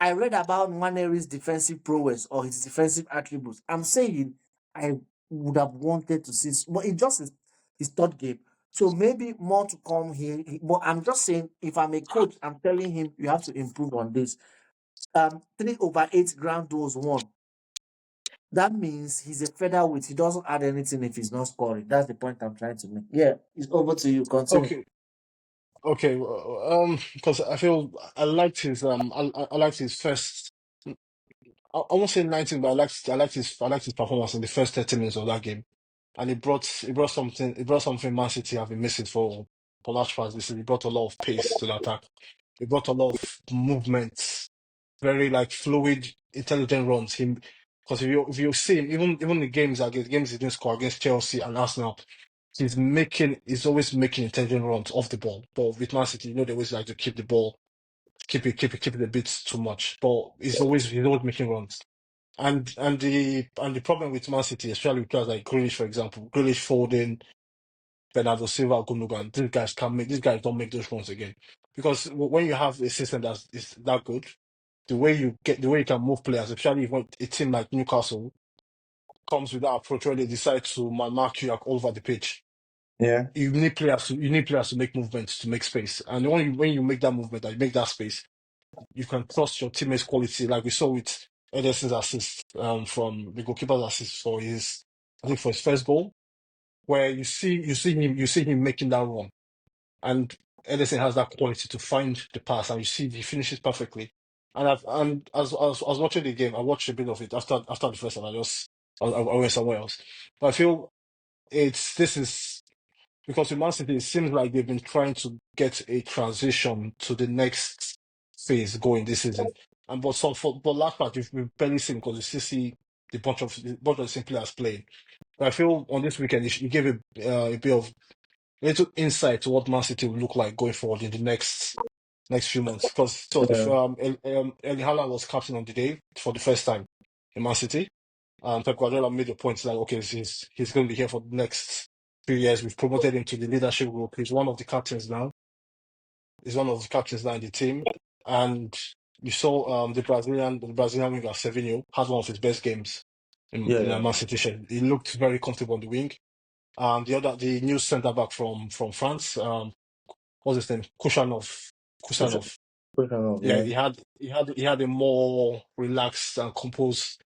I read about Nwaneri's defensive prowess or his defensive attributes. I'm saying I would have wanted to see, but it just is his third game. So maybe more to come here. But I'm just saying, if I'm a coach, I'm telling him you have to improve on this. 3/8 ground duels won. That means he's a featherweight. He doesn't add anything if he's not scoring. That's the point I'm trying to make. Yeah, it's over to you. Continue. Okay, okay. Because I feel I liked his first. I won't say 19, but I liked his performance in the first 30 minutes of that game, and it brought something Man City have been missing for large parts this season. It brought a lot of pace to the attack. It brought a lot of movement, very like fluid, intelligent runs. Him, because if you see him, even the games he didn't score against Chelsea and Arsenal, he's always making intelligent runs off the ball. But with Man City, you know they always like to keep the ball, keep it a bit too much. But he's always making runs. And the problem with Man City, especially with players like Grealish, for example, Grealish, Foden, Bernardo Silva, Gundogan, these guys don't make those runs again. Because when you have a system that is that good, the way you can move players, especially when a team like Newcastle comes with that approach where they decide to mark you like all over the pitch. Yeah. You need players to make movements to make space. And when you make that movement and you make that space, you can trust your teammates' quality, like we saw with Ederson's assist from the goalkeeper's assist for his, I think for his first goal, where you see him making that run, and Ederson has that quality to find the pass, and you see he finishes perfectly. And as I was watching the game, I watched a bit of it after the first, and I went somewhere else. But I feel this is because with Man City, it seems like they've been trying to get a transition to the next phase going this season. And but last part we've barely seen because you still see the bunch of the same players playing. But I feel on this weekend he gave a bit of little insight to what Man City will look like going forward in the next few months. Because so the Yeah. Erling Haaland was captain on the day for the first time in Man City. Pep Guardiola made the point like, okay, he's going to be here for the next few years. We've promoted him to the leadership group. He's one of the captains now. He's one of the captains now in the team. And you saw the Brazilian winger Sevinho had one of his best games in a Yeah. Man City shirt. He looked very comfortable on the wing. The new centre back from France, what's his name? Push Kusanov. push on off, Yeah, yeah. he had a more relaxed and composed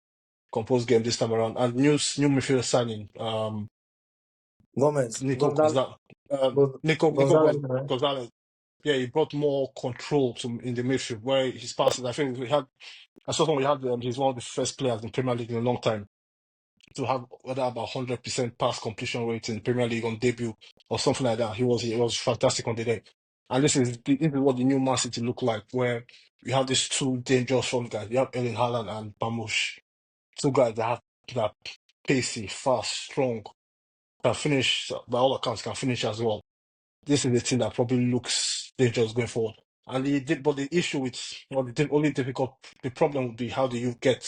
game this time around. And new midfield signing, Gomez. Nico Gonzalez. Gonzalez, Nico Gonzalez, man. Gonzalez. Yeah, he brought more control in the midfield where his passes. I saw when we had he's one of the first players in Premier League in a long time to have whether about 100% pass completion rate in the Premier League on debut or something like that. He was fantastic on the day. And this is what the new Man City look like, where you have these two dangerous front guys. You have Erling Haaland and Marmoush, two guys that pacey, fast, strong, can finish by all accounts, can finish as well. This is the team that probably looks dangerous going forward. And but the issue with, or only difficult, the problem would be how do you get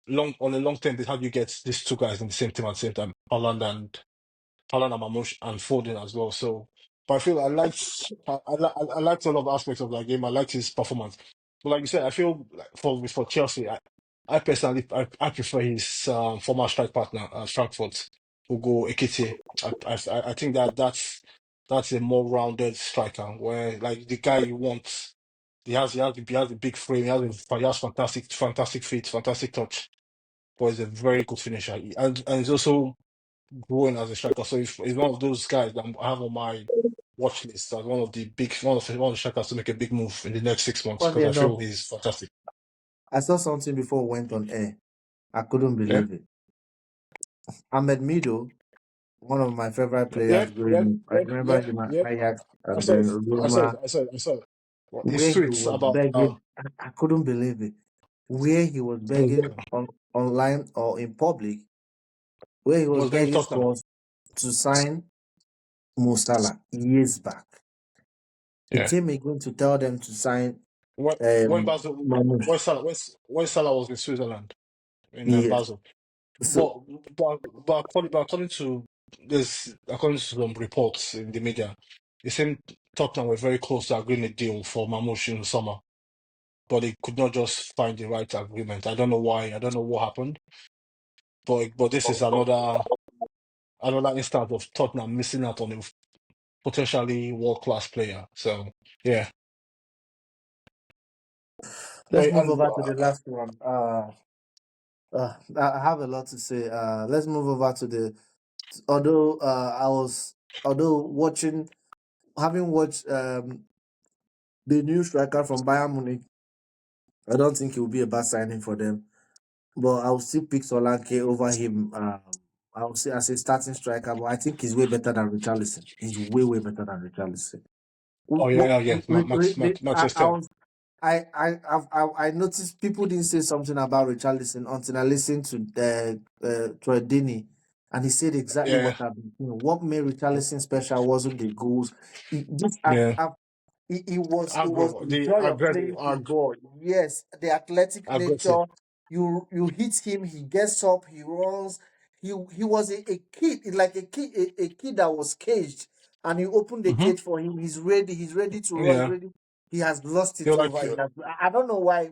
on a long term, how do you get these two guys in the same team at the same time, Haaland and Marmoush and Foden as well. So, but I feel I liked a lot of aspects of that game. I liked his performance. But like you said, I feel like for Chelsea, I personally I prefer his former strike partner, Frankfurt, Hugo Ekitike. I think that's a more rounded striker where like the guy you want. He has a big frame. He has fantastic feet, fantastic touch. But he's a very good finisher, and he's also growing as a striker. So he's one of those guys that I have on my watch list as one of the strikers to make a big move in the next 6 months Funny because I enough, feel he's fantastic. I saw something before we went on air. I couldn't Yeah, believe it. Ahmed Mido, one of my favorite yeah, players yeah, growing up. I yeah, remember yeah, him at yeah. Ajax I and saw it. then Roma, I saw it. Well, his where he tweets was about begging. I couldn't believe it. Where he was begging on online or in public, where he was was begging begging Tottenham. Spurs to sign Mo Salah years back. He Yeah. came again to tell them to sign When Basel, Marmoush. when Salah was in Switzerland in Yes. Basel, So but but according to some reports in the media, it seemed Tottenham were very close to agreeing a deal for Marmoush in the summer, but they could not just find the right agreement. I don't know why. I don't know what happened, but this is another instance of Tottenham missing out on a potentially world class player. So yeah, let's move and over to the last one. I have a lot to say. Let's move over to the. Although although having watched the new striker from Bayern Munich, I don't think it will be a bad signing for them. But I'll still pick Solanke over him. I'll say as a starting striker, but I think he's way better than Richarlison. He's way better than Richarlison. oh But yeah, I Manchester. was I noticed people didn't say something about Richarlison until I listened to Troy Deeney, and he said exactly Yeah, what I've been saying. What made Richarlison special wasn't the goals. yeah. It was the joy of playing football. Yes, the athletic Aggressive. nature. You hit him, he gets up, he runs. He was a kid, like a kid that was caged, and you open the Hmm. cage for him. He's ready to run. He's Yeah, ready. He has lost you're it like over. I don't know why.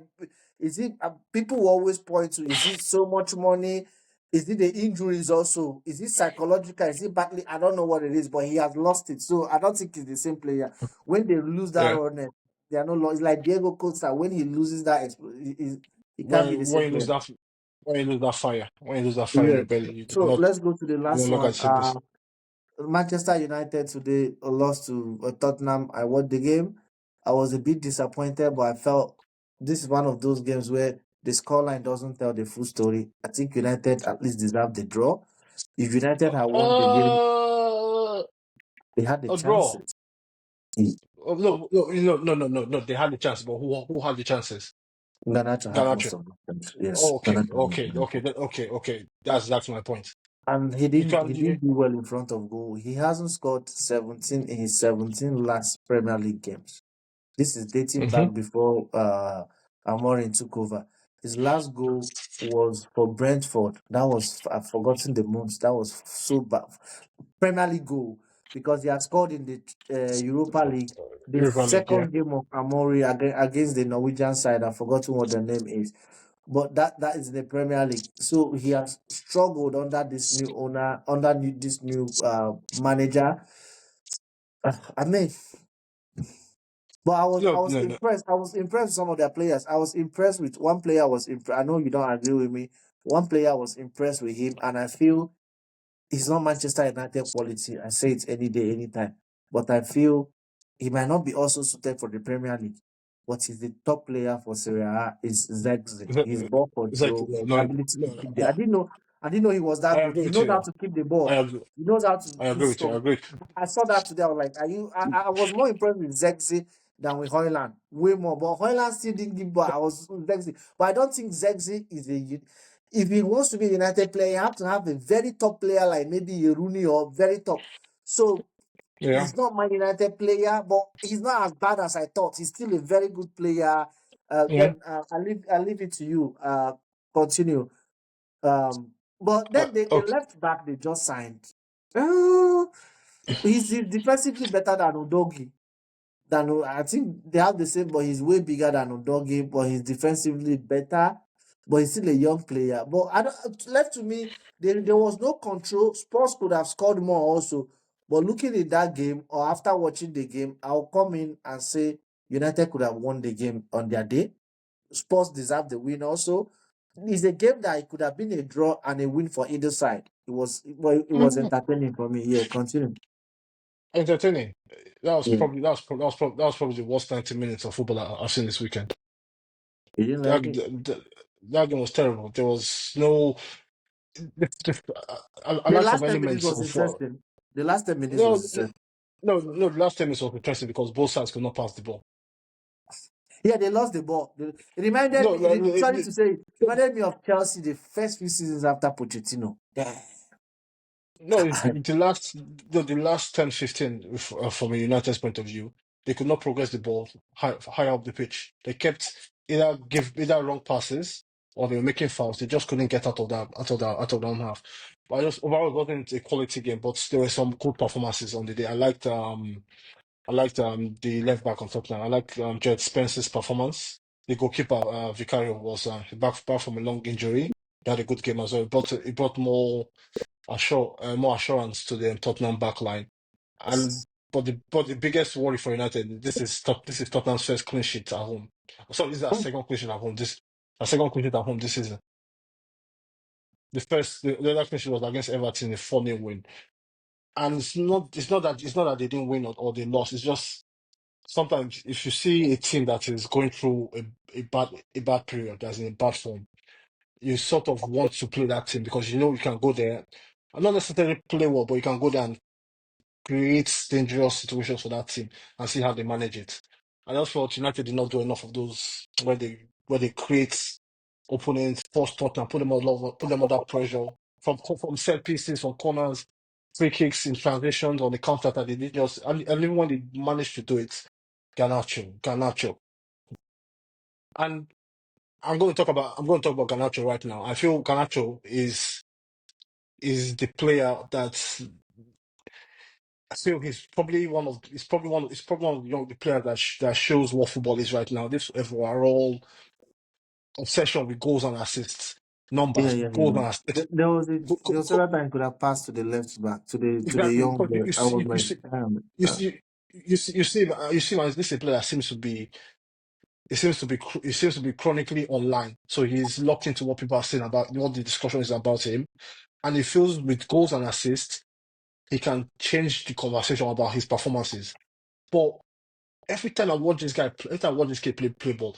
Is it people will always point to? Is it so much money? Is it the injuries also? Is it psychological? Is it badly? I don't know what it is, but he has lost it. So I don't think he's the same player. When they lose that yeah. run, they are no longer. It's like Diego Costa. When he loses that, he can't be the same When you player. lose that when you lose that fire in Yeah. your belly, you So cannot let's go to the you no last longer one. the same person. Manchester United today lost to Tottenham. I watched the game. I was a bit disappointed, but I felt this is one of those games where the scoreline doesn't tell the full story. I think United at least deserved the draw. If United had won the game, Uh, they had the a draw. chances. Mm. No. They had the chance, but who had the chances? Garnacho had most Ganacho. of the chances. Yes, Okay, Garnacho had okay, most okay, of the okay. That's my point. and You can't. he didn't do well in front of goal. He hasn't scored 17 in his 17 last Premier League games. This is dating Mm-hmm. back before Amorim took over. His last goal was for Brentford. That was I've forgotten the months. That was so bad. Premier League goal because he had scored in the Europa League. The Europa League, yeah. second game of Amorim against the Norwegian side. I've forgotten what the name is, but that is the Premier League. So he has struggled under this new owner, this new manager. I mean, but I was No. impressed. I was impressed with some of their players. I was impressed with one player. I know you don't agree with me. One player I was impressed with him, and I feel he's not Manchester United quality. I say it any day, anytime. But I feel he might not be also suited for the Premier League. But he's the top player for Serie A. Is Zexi. His ball It's like control, his no, ability to no. keep the. I didn't know he was I that good. agree He with knows how you. to keep the I ball. agree. He knows how to I do agree with you. I some. agree. I saw that today. I was like, are you? I was more impressed with Zexi than with Hoyland. Way more. But Hoyland still didn't give ball. I was Zexi. But I don't think Zexi is a. If he wants to be a United player, you have to have a very top player like maybe a Rooney or very top. So Yeah. he's not Man United player, but he's not as bad as I thought. He's still a very good player. Yeah. Then I leave it to you. Continue. But then the Okay. left back they just signed. Uh, he's defensively better than Udogi. I think they have the same, but he's way bigger than Udogi. But he's defensively better. But he's still a young player. But I don't, left to me, there was no control. Spurs could have scored more also. But looking at that game or after watching the game, I'll come in and say United could have won the game on their day. Spurs deserve the win also. It's a game that it could have been a draw and a win for either side. It was entertaining for me. Yeah, continue. entertaining. Yeah. That was probably the worst 90 minutes of football I've seen this weekend. You didn't That, like it. that game was terrible. There was no. I The like some last 10 minutes elements was of what. interesting. The last 10 minutes was No, interesting. no. The last 10 minutes was interesting because both sides could not pass the ball. Yeah, they lost the ball. It reminded No, me. Sorry to say, it reminded me of Chelsea the first few seasons after Pochettino. Yeah. no. The last 10, 15, from a United's point of view, they could not progress the ball higher up the pitch. They kept either wrong passes or they were making fouls. They just couldn't get out of the own half. But I just overall it wasn't a quality game, but there were some good performances on the day. I liked the left back on Tottenham. I liked Jed Spence's performance. The goalkeeper Vicario was back from a long injury. He had a good game as well. It brought more assurance to the Tottenham back line. And but the biggest worry for United, this is Tottenham's first clean sheet at home. So this is our second clean sheet at home. This a second clean sheet at home this season. The other clean sheet was against Everton, a 4-0 win. And it's not that they didn't win or they lost. It's just sometimes if you see a team that is going through a bad period, that's in a bad form, you sort of want to play that team because you know you can go there and not necessarily play well, but you can go there and create dangerous situations for that team and see how they manage it. I just felt United did not do enough of those where they create opponents, force Tottenham, put them under pressure from set pieces, from corners, free kicks in transitions on the counter that they did just and even when they managed to do it, Garnacho. And I'm going to talk about Garnacho right now. I feel Garnacho is the player that I feel he's probably one of the players that shows what football is right now. This overall obsession with goals and assists, Yeah, numbers, yeah, goals yeah. and assists. There was several times could have passed to the left back to the Exactly, young because boy. I was like, you see, man, this is a player that he seems to be chronically online. So he's locked into what people are saying about what the discussion is about him, and he feels with goals and assists he can change the conversation about his performances. But every time I watch this kid play ball,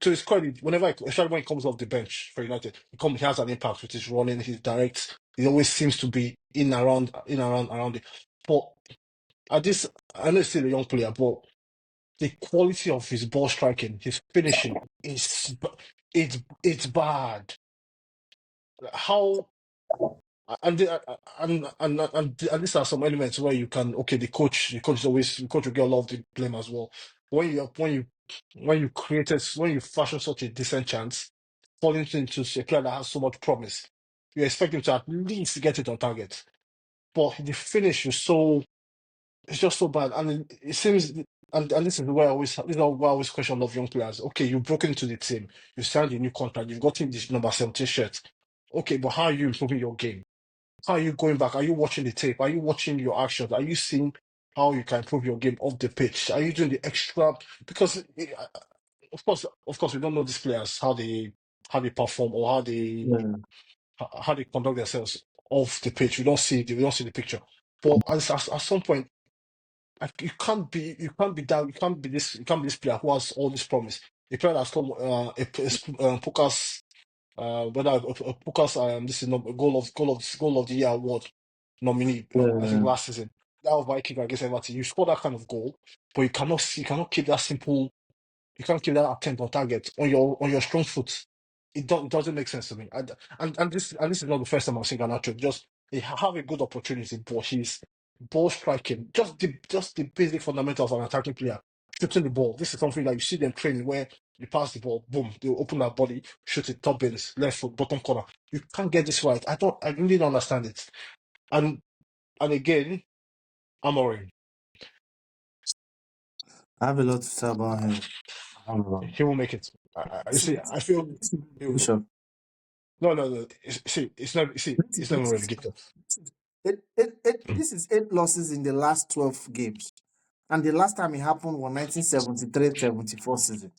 to his credit, especially when he comes off the bench for United, he has an impact with his running, his direct. He always seems to be around it. But at this, I know he's still a young player, but the quality of his ball striking, his finishing it's bad. How and and these are some elements where you can okay the coach will get a lot of the blame as well when you fashion such a decent chance falling into a player that has so much promise you expect him to at least get it on target but the finish is so it's just so bad and it seems and this is where I always question a lot of young players okay you've broken into the team you signed a new contract you've gotten this number 17 shirt okay but how are you improving your game how are you going back? Are you watching the tape? Are you watching your actions? Are you seeing how you can improve your game off the pitch? Are you doing the extra? Because of course, we don't know these players how they perform or yeah. how they conduct themselves off the pitch. We don't see the picture. But at some point, you can't be this player who has all this promise. A player that's come Puka's whether Puka's this is not goal of the year award nominee. I think Yeah. last season that was my kick against Everton. You score that kind of goal, but you cannot keep that simple. You can't keep that attempt on target on your strong foot. It doesn't make sense to me. And this is not the first time I've seen Garnacho. Just he have a good opportunity, but he's ball striking, just the basic fundamentals of an attacking player. Shooting the ball. This is something that you see them training where you pass the ball, boom, they open their body, shoot it, top bins, left foot, bottom corner. You can't get this right. I really don't understand it. And and again, Amorim, I have a lot to say about him. he will make it. You see, I feel he will. Bishop. No. It's never relegated. This is 8 losses in the last 12 games. And the last time it happened was 1973-74 season.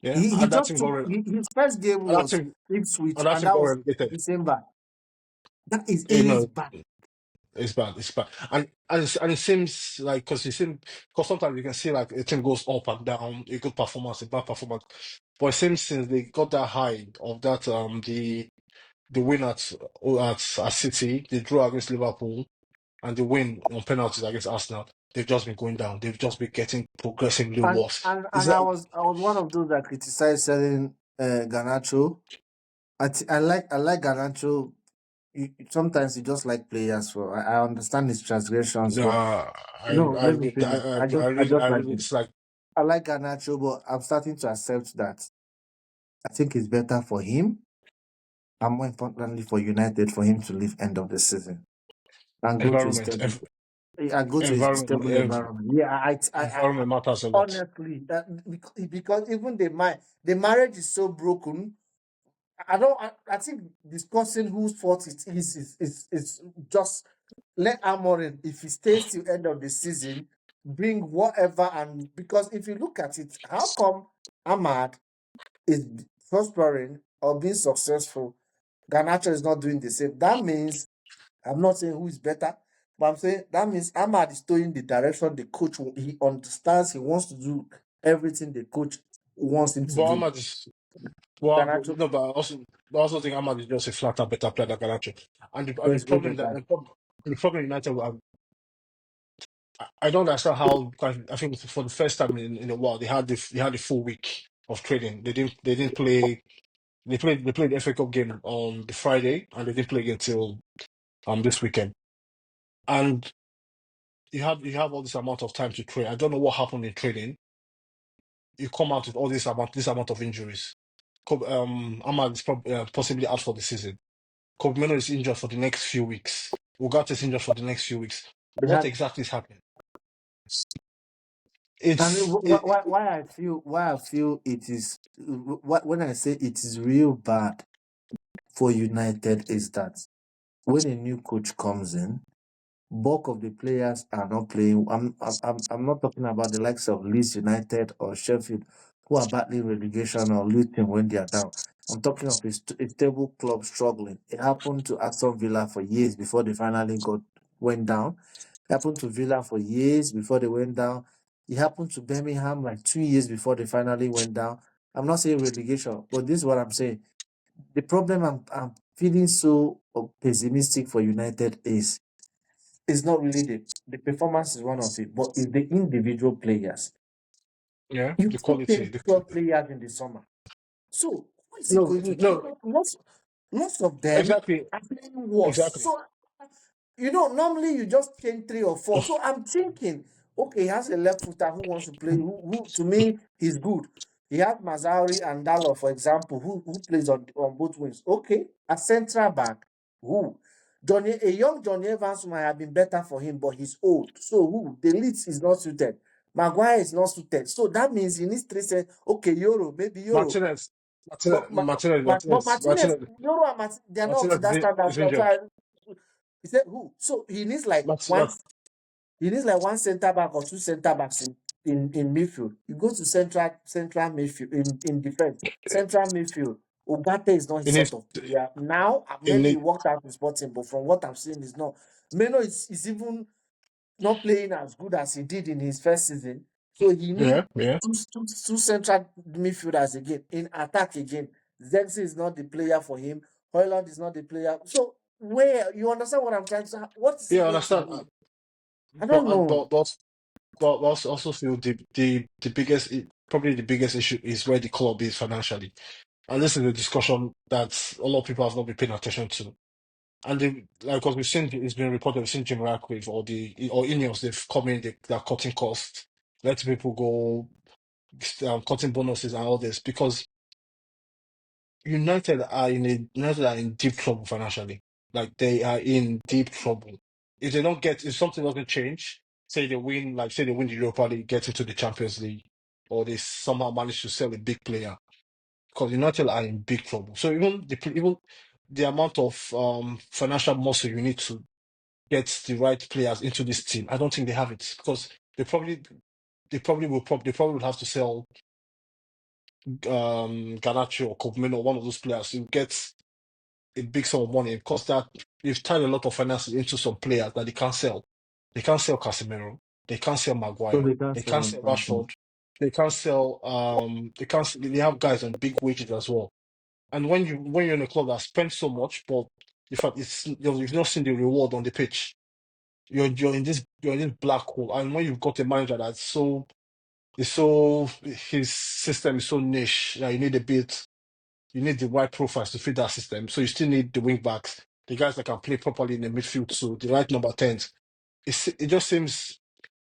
Yeah, He and that just team took got re- his first game and that was team Ipswich, and that and team that got was relegated. December. That is You age know, back. It's bad. It's bad. And it seems like because sometimes you can see like a team goes up and down, a good performance, a bad performance. But it seems since they got that high of that the win at City, the draw against Liverpool, and the win on penalties against Arsenal, they've just been going down. They've just been getting progressively And worse. and, Is and that I was one of those that criticized selling Garnacho. I like Garnacho. Sometimes you just like players for. I understand his transgressions, but no, let me finish. I just I like really him. dislike. I like Garnacho, but I'm starting to accept that I think it's better for him and more importantly for United for him to leave end of the season and go to a Environment, stable and go to a environment, stable environment. Yeah, environment matters a lot. honestly because even the marriage is so broken. I think discussing whose fault it is just let Amorim, if he stays till end of the season, bring whatever. And because if you look at it, how come Ahmad is prospering or being successful, Garnacho is not doing the same? That means I'm not saying who is better, but I'm saying that means Ahmad is towing the direction the coach he understands. He wants to do everything the coach wants him to But do. Ahmad is well, Garnacho no, but I also think Ahmad is just a flatter better player than Garnacho. And the is way problem better. the problem United I don't understand how. I think for the first time in a while they had the full week of training. They didn't play. They played the FA Cup game on the Friday and they didn't play again until this weekend. And you have all this amount of time to train. I don't know what happened in training. You come out with all this amount of injuries. Ahmad is possibly out for the season. Kobe Mino is injured for the next few weeks. Ugarte is injured for the next few weeks. They What had exactly is happening? and It's it, why I feel it is when I say it is real bad for United is that when a new coach comes in, bulk of the players are not playing. I'm not talking about the likes of Leeds United or Sheffield who are battling relegation or losing when they are down. I'm talking of a stable club struggling. It happened to Aston Villa for years before they finally went down. It happened to Villa for years before they went down. It happened to Birmingham like 2 years before they finally went down. I'm not saying relegation, but this is what I'm saying. The problem I'm feeling so pessimistic for United is not really the performance is one of it, but it's the individual players. yeah, You the took quality. 10, 12 players in the summer. So who is he No, going to do? no, Because most of them exactly, are playing worse. exactly. So normally you just change three or four. So I'm thinking, okay, he has a left footer who wants to play, who to me he's good. He has Mazauri and Dalo, for example, who plays on both wings. Okay, a central back, who? A young Johnny Evans might have been better for him, but he's old. So who? The Leeds is not suited. Maguire is not suited. So that means he needs three cents. Okay, Euro, maybe Euro. Martinez, But, Martinez, Martinez, Euro and Martinez, they are not up to Martinez that standard. is So injured. he said who? So he needs like Martinez, one center back or two center backs in midfield. You go to central midfield in defense. Central midfield. Ugarte is not his he sort needs, of player. Now he maybe he need, worked out in sporting, but from what I'm seeing is not. Meno is even not playing as good as he did in his first season. So he needs yeah, yeah, two central midfielders again in attack again. Zexi is not the player for him. Hoyland is not the player. So where you understand what I'm trying to say? What is he yeah. I going to understand, do? I don't know. but also feel the biggest probably the biggest issue is where the club is financially, and this is a discussion that a lot of people have not been paying attention to. And like, because we've seen, it's been reported, we've seen Jim Ratcliffe or Ineos, they've come in, they're cutting costs, letting people go, cutting bonuses and all this because United are in deep trouble financially. Like they are in deep trouble. If something doesn't change, say they win the Europa League, get into the Champions League, or they somehow manage to sell a big player, because United are in big trouble. So even the amount of financial muscle you need to get the right players into this team, I don't think they have it because they probably will have to sell Garnacho or Kopmeno, one of those players to get a big sum of money because that they've tied a lot of finances into some players that they can't sell. They can't sell Casemiro. They can't sell So Maguire. they can't They sell can't him. sell Okay. Rashford. They can't sell they can't they have guys on big wages as well. And when you're in a club that spends so much, but in fact you've not seen the reward on the pitch. You're in this black hole. And when you've got a manager that's so it's so his system is so niche that you need the right profiles to fit that system. So you still need the wing backs, the guys that can play properly in the midfield, so the right number 10s. It just seems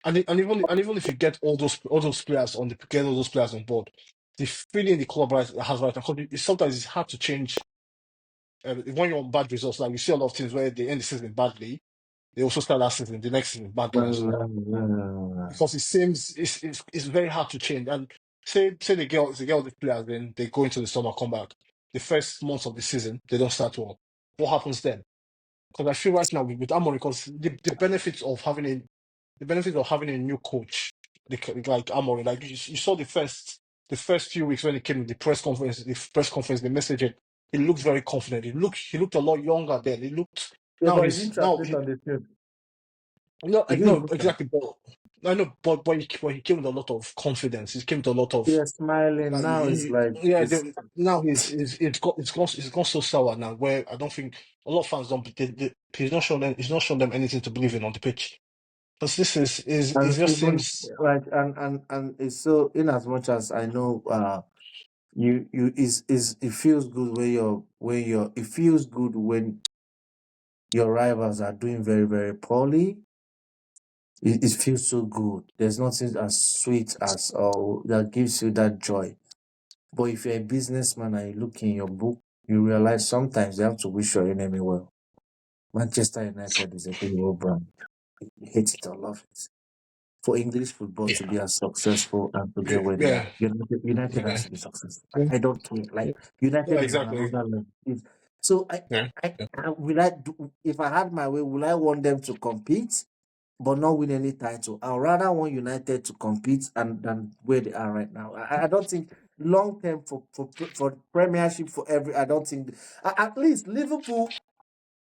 and even if you get all those players on the get all those players on board, the feeling the club has right now, 'cause sometimes it's hard to change when you're on bad results. Like you see a lot of teams where they end the season badly, they also start that season, the next season badly as well. Because it seems it's very hard to change. And say they get all the players, then they go into the summer comeback. The first months of the season, they don't start well. What happens then? Because I feel right now with Amory, because the benefits of having a new coach, like Amory, like you saw the first few weeks when he came in the press conference, the messaging, he looked very confident. He looked a lot younger then. He looked Yeah, but it didn't translate on the field. no, It didn't no, even translate. exactly. But I know, but he came with a lot of confidence. He came with a lot of Yeah, smiling like, now is like yeah. it's Now it's gone so sour now. Where I don't think a lot of fans don't. He's not showing them anything to believe in on the pitch. Because this it and just even seems like and it's so in as much as I know you is it feels good when you're it feels good when your rivals are doing very, very poorly. It feels so good. There's nothing as sweet as or that gives you that joy. But if you're a businessman and you look in your book, you realize sometimes you have to wish your enemy well. Manchester United is a global brand. You hate it or love it. For English football to yeah, be as successful and to get where they yeah, are, United has yeah, to be successful. yeah, I don't care. Like yeah, United is on exactly. another level. So Yeah, yeah. will if I had my way, would I want them to compete but not win any title? I'd rather want United to compete and than where they are right now. I don't think long term for Premiership for every. I don't think at least Liverpool.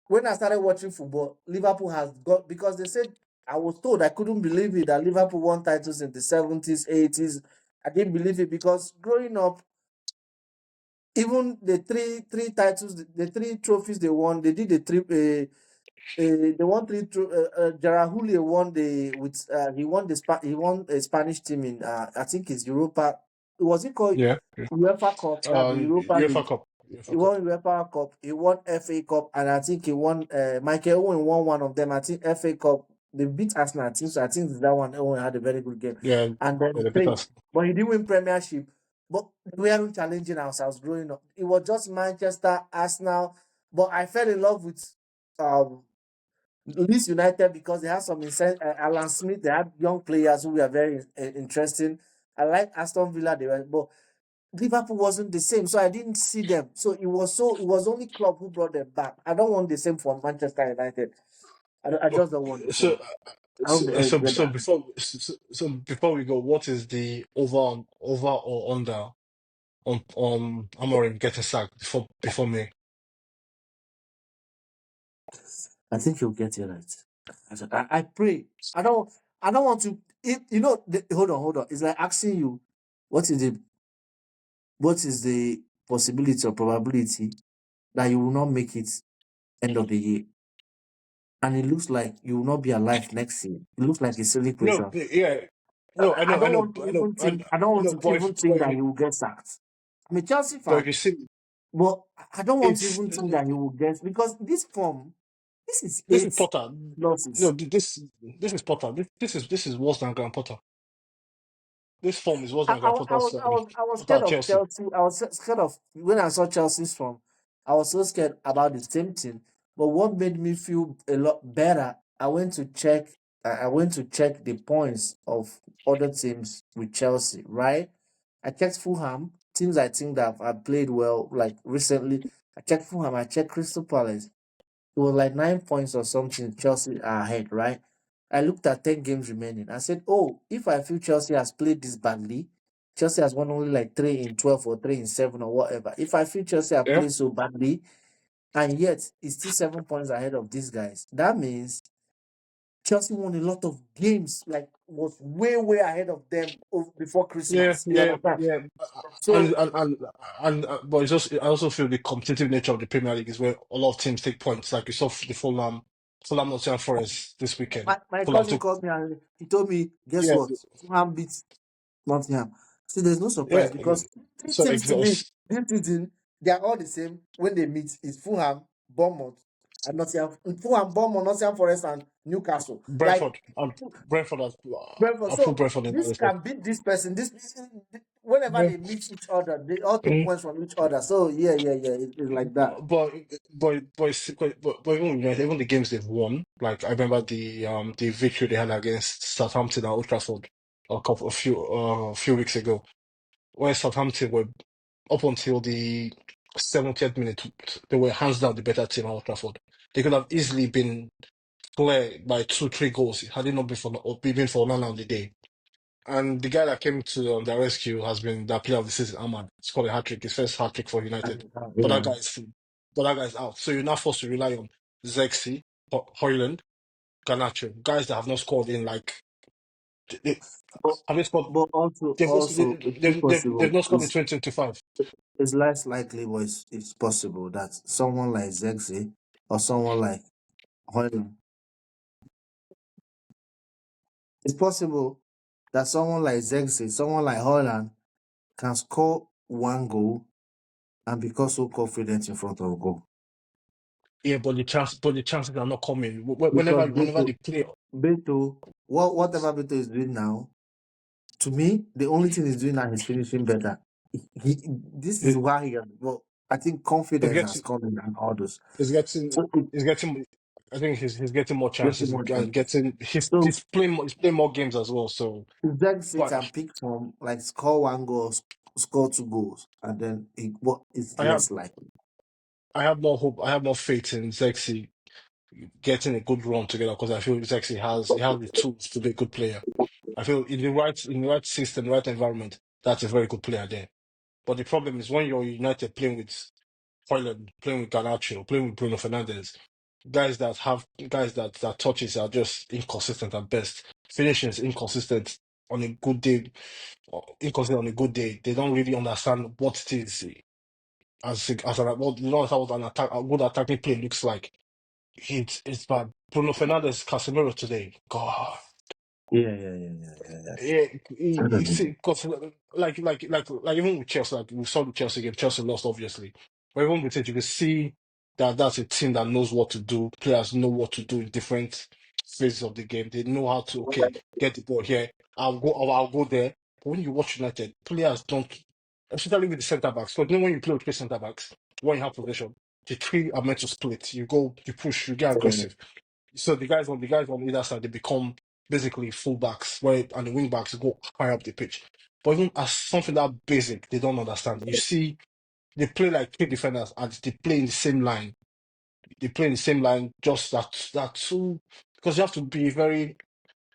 When I started watching football, Liverpool has got because they said I was told I couldn't believe it that Liverpool won titles in the 70s, 80s. I didn't believe it because growing up, even the three titles, the three trophies they won, they did the three. They won three. Gerard Houllier won the with. He won he won a Spanish team in. I think it's Europa. Was it called Yeah, yeah. UEFA Cup? That the Europa UEFA League. Cup, He UEFA Cup. won UEFA Cup. He won FA Cup, and I think he won. Michael Owen won one of them. I think FA Cup. They beat Arsenal. I think so. I think that one. Owen had a very good game, Yeah, and yeah, then the three. Peters. But he didn't win Premiership. But we weren't challenging ourselves growing up. It was just Manchester, Arsenal. But I fell in love with um Leeds United because they have some Alan Smith. They had young players who were very interesting. I like Aston Villa. They were, but Liverpool wasn't the same, so I didn't see them. So it was only club who brought them back. I don't want the same for Manchester United. I just don't want the So, same. I hope they get that. so before we go, what is the over or under on Amorim getting sacked before May? I think you'll get it right. I pray. I don't want to. Hold on. It's like asking you, what is the what is the possibility or probability that you will not make it end of the year? And it looks like you will not be alive next year. It looks like a silly No, question. yeah, no, I don't want to I know, even think. I don't I want know. to even think that he will get sacked. I'm a Chelsea But if fan, you see, but I don't want to it's even think that he will get because this form, this is this is eight Potter. No, losses. this is Potter. This is worse than Graham Potter. This form is worse than Graham Potter's I was Potter scared at of Chelsea. Chelsea. I was scared of when I saw Chelsea's form. I was so scared about the same thing. But what made me feel a lot better, I went to check. I went to check the points of other teams with Chelsea. Right, I checked Fulham teams. I think that have played well. Like recently, I checked Fulham. I checked Crystal Palace. It was like 9 points or something. Chelsea are ahead, right? I looked at 10 games remaining. I said, oh, if I feel Chelsea has played this badly, Chelsea has won only like 3 in 12 or 3 in 7 or whatever. If I feel Chelsea have Yeah, played so badly, and yet he's still 7 points ahead of these guys. That means Chelsea won a lot of games, like was way ahead of them before Yeah, Christmas. You yeah, understand? yeah. And So but it's just I also feel the competitive nature of the Premier League is where a lot of teams take points. Like you saw the Fulham Nottingham Forest this weekend. my Fulham cousin took called me and he told me, guess yeah, what? Fulham beat Nottingham. See, there's no yeah. surprise because three So teams to me exhaust this season, they are all the same when they meet. Is Fulham, Bournemouth, and Nottingham. Fulham, Bournemouth, Nottingham Forest, and Newcastle. Like Brentford and Brentford has Brentford. I put So Brentford in there this as well. can beat this person. This whenever Yeah. they meet each other, they all take Mhm. points from each other. So yeah, it's like that. But but even United, even the games they've won, like I remember the victory they had against Southampton at Old Trafford a few weeks ago, where Southampton were up until the 70th minute, they were hands down the better team at Old Trafford. They could have easily been clear by 2, 3 goals had it not been for Onana on the day. And the guy that came to their rescue has been the player of the season, Ahmad. It's called a hat-trick, his first hat-trick for United. But that Yeah. guy is but that guy's out. So you're now forced to rely on Zexi, Hoyland, Garnacho, guys that have not scored in like they, But, have they scored? but also it's still They've possible. not scored in 2025. It's less likely, but it's possible that someone like Zexi or someone like Hoyland. It's possible that someone like Zexi, someone like Hoyland can score one goal and become so confident in front of goal. Yeah, but the chances are not coming. Because Whenever they play, whatever Beto is doing now, to me, the only thing he's doing now is finishing better. This is it, why he has, well, I think it's confidence has getting come in and all those. it's getting So it it's getting. I think he's getting more gets chances. him more chances. Getting So he's playing more games as well. So, Zexi but can pick from like score one goal, score two goals, and then what is I have less likely. I have more hope. I have more faith in Zexi getting a good run together because I feel Zexi has the tools to be a good player. I feel in the right system, right environment, that's a very good player there. But the problem is when you're United playing with Hoyland, playing with Garnacho, playing with Bruno Fernandes, guys that touches are just inconsistent at best. Finishing is inconsistent on a good day, inconsistent on a good day. They don't really understand what it is as an well, you know how a good attacking play looks like. It's bad. Bruno Fernandes, Casemiro today. God. Yeah. Yeah, I you don't see, know. because like even with Chelsea, like we saw the Chelsea game, Chelsea lost obviously, but even with it, you can see that that's a team that knows what to do. Players know what to do in different phases of the game. They know how to get the ball here. I'll go there. But when you watch United, players don't, especially with the centre backs. Because when you play with three centre backs, when you have possession, the three are meant to split. You go, you push, you get Yeah, aggressive. So the guys on either side they become basically fullbacks, where and the wing backs go higher up the pitch. But even as something that basic, they don't understand. You see, they play like three defenders and they play in the same line. They play in the same line, just that two because you have to be very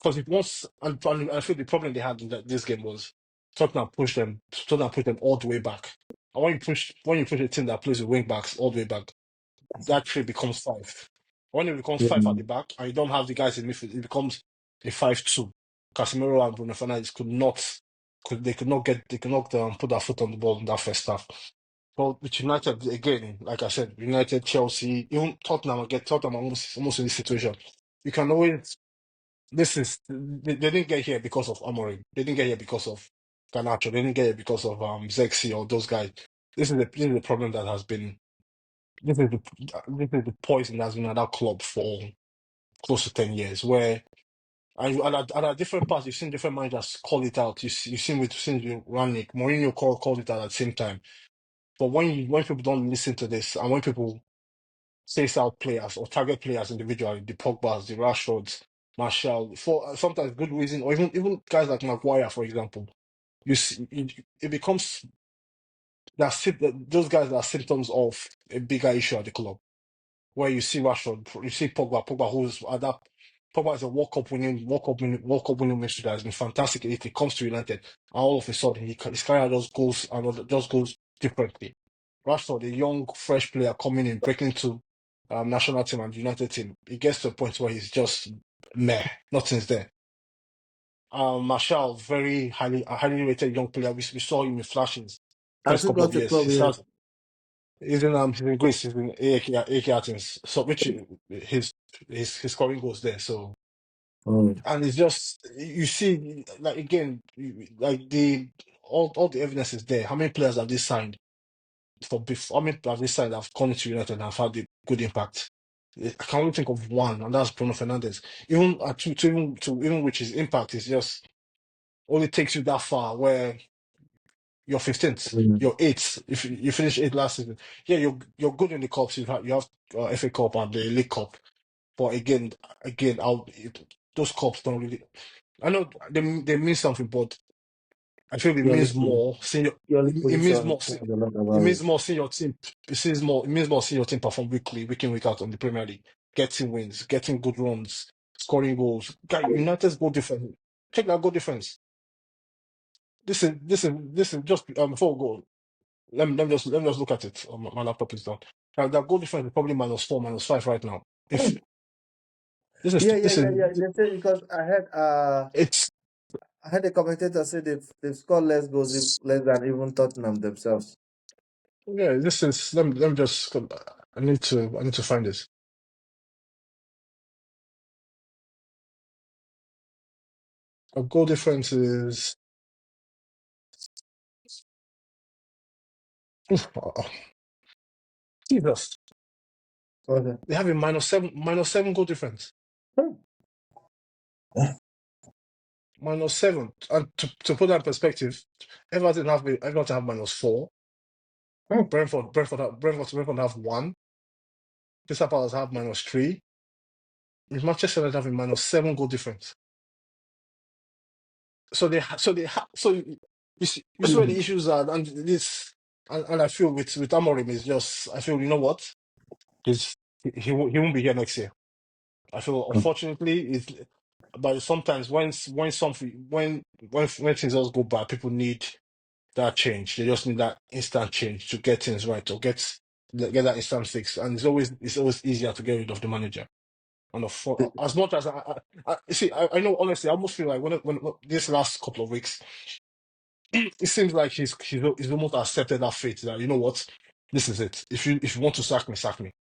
because if once and I feel the problem they had in this game was Tottenham pushed them all the way back. And when you push a team that plays with wing backs all the way back, that three becomes five. When it becomes yeah, five at the back and you don't have the guys in midfield, it becomes a 5-2. Casemiro and Bruno Fernandes could not put their foot on the ball in that first half. But with United again, like I said, United, Chelsea, even Tottenham almost in this situation. You can always they didn't get here because of Amorim. They didn't get here because of Garnacho. They didn't get here because of Zexi or those guys. This is the problem that has been this is the poison that's been at that club for close to 10 years. Where at different parts, you've seen different managers call it out. You've seen with Ranić, Mourinho called it out at the same time. But when people don't listen to this, and when people chase out players or target players individually, the Pogba's, the Rashfords, Martial, for sometimes good reason, or even guys like Maguire, for example, you see, it becomes those guys are symptoms of a bigger issue at the club where you see Rashford, you see Pogba who's at that Pogba is a World Cup winning midfielder. Has been fantastic if it comes to United. And all of a sudden, he's carrying out those goals and just goes differently. Rashford, a young, fresh player coming in, breaking into national team and United team, it gets to a point where he's just meh, nothing's there. Marshall, very highly rated young player. We saw him in flashes Has first he couple got of a years. club yet? He's in Greece. He's in AK Athens. So which his scoring goes there. So Oh, and it's just you see like again like the all the evidence is there. How many players have they signed for before? How many players have they signed that have come to United and have had a good impact? I can only think of one, and that's Bruno Fernandes. Even even which his impact is just only takes you that far where you're 15th, mm. you're 8th. If you finish 8th last season, yeah, you're good in the cups. You have FA Cup and the League Cup, but again, those cups don't really. I know they mean something, but I feel it Purely, means more. Seeing purely it means position more. says a lot It about means it. more seeing your team. It means more seeing your team perform week in, week out on the Premier League, getting wins, getting good runs, scoring goals. Guy, United's goal difference. Check that goal difference. This is just before we go. Let me just look at it. My laptop is down. That goal difference is probably -4, -5 right now. If this is Yeah, yeah, this is yeah, yeah. They say because it's I had a commentator say they've scored less goals less than even Tottenham themselves. yeah, this is let me just I need to find this. A goal difference is oh, Jesus. Okay. They have a -7 goal difference. Hmm. -7. And to put that in perspective, Everton have -4. Hmm. Brentford have 1. Crystal Palace have -3. With Manchester United having -7 goal difference. So you see where the issues are, and and I feel with Amorim is just I feel you know what he's he won't be here next year. I feel unfortunately it's but sometimes when something when things just go bad, people need that change. They just need that instant change to get things right or get that instant fix, and it's always easier to get rid of the manager. And as much as you see, I know honestly, I almost feel like when this last couple of weeks. It seems like he's almost accepted that fate that you know what, this is it. If you want to sack me, sack me.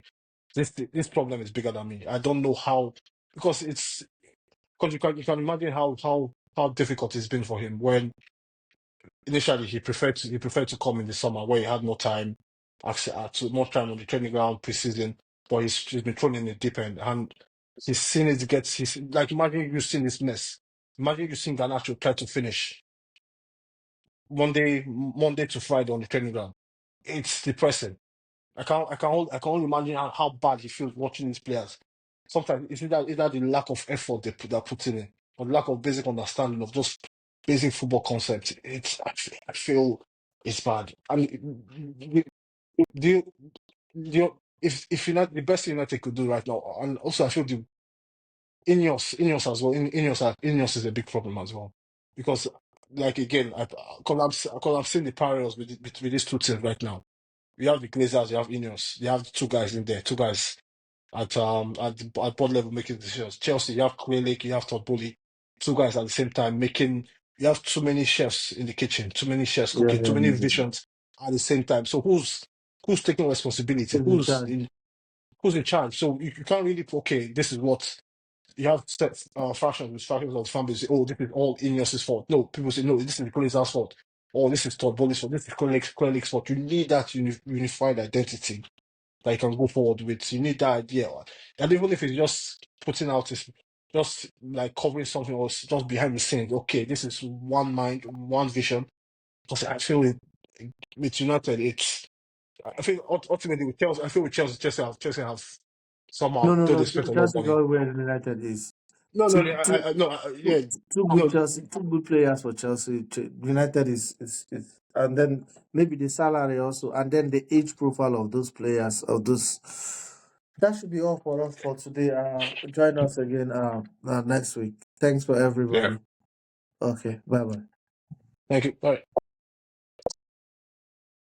This problem is bigger than me. I don't know how because you can imagine how difficult it's been for him when initially he preferred to come in the summer where he had more time, more time on the training ground preseason, but he's been thrown in the deep end and he's seen it get he's like imagine you seeing this mess. Imagine you seeing Garnacho try to finish Monday to Friday on the training ground. It's depressing. I can only imagine how bad he feels watching these players. Sometimes it's either the lack of effort they're putting in, or the lack of basic understanding of just basic football concepts. I feel it's bad. And do you, do you, if United, the best thing United could do right now, and also I feel the Ineos as well. Ineos is a big problem as well because like again, because I'm seeing the parallels with these two teams right now. You have the Glazers, you have Ineos. You have two guys in there, two guys at board level making decisions. Chelsea, you have Clay Lake, you have Todd Bowley, two guys at the same time making. You have too many chefs in the kitchen, too many chefs Yeah, cooking, too yeah, many yeah. visions at the same time. So who's taking responsibility? Who's in charge? Who's in charge? So you can't really okay. This is what you have set fractions of the fan base say, oh, this is all Ineos' fault. No, people say, no, this is the Glazers' fault. Or this is Todd Bowley's fault. This is Clay Lake's fault. You need that unified identity that you can go forward with. You need that idea. And even if it's just putting out this, just like covering something else just behind the scenes, okay, this is one mind, one vision. Because I feel with United, I feel ultimately with Chelsea, I feel with Chelsea have No, somehow no, though they no. spent a lot of Chelsea is money. not where United is. No, no, Two, no, two, no, two, yeah, two good no, Chelsea, two good players for Chelsea. United is, and then maybe the salary also, and then the age profile of those players of those. That should be all for us for today. Join us again next week. Thanks for yeah. everybody. Okay, bye bye. Thank you. All right.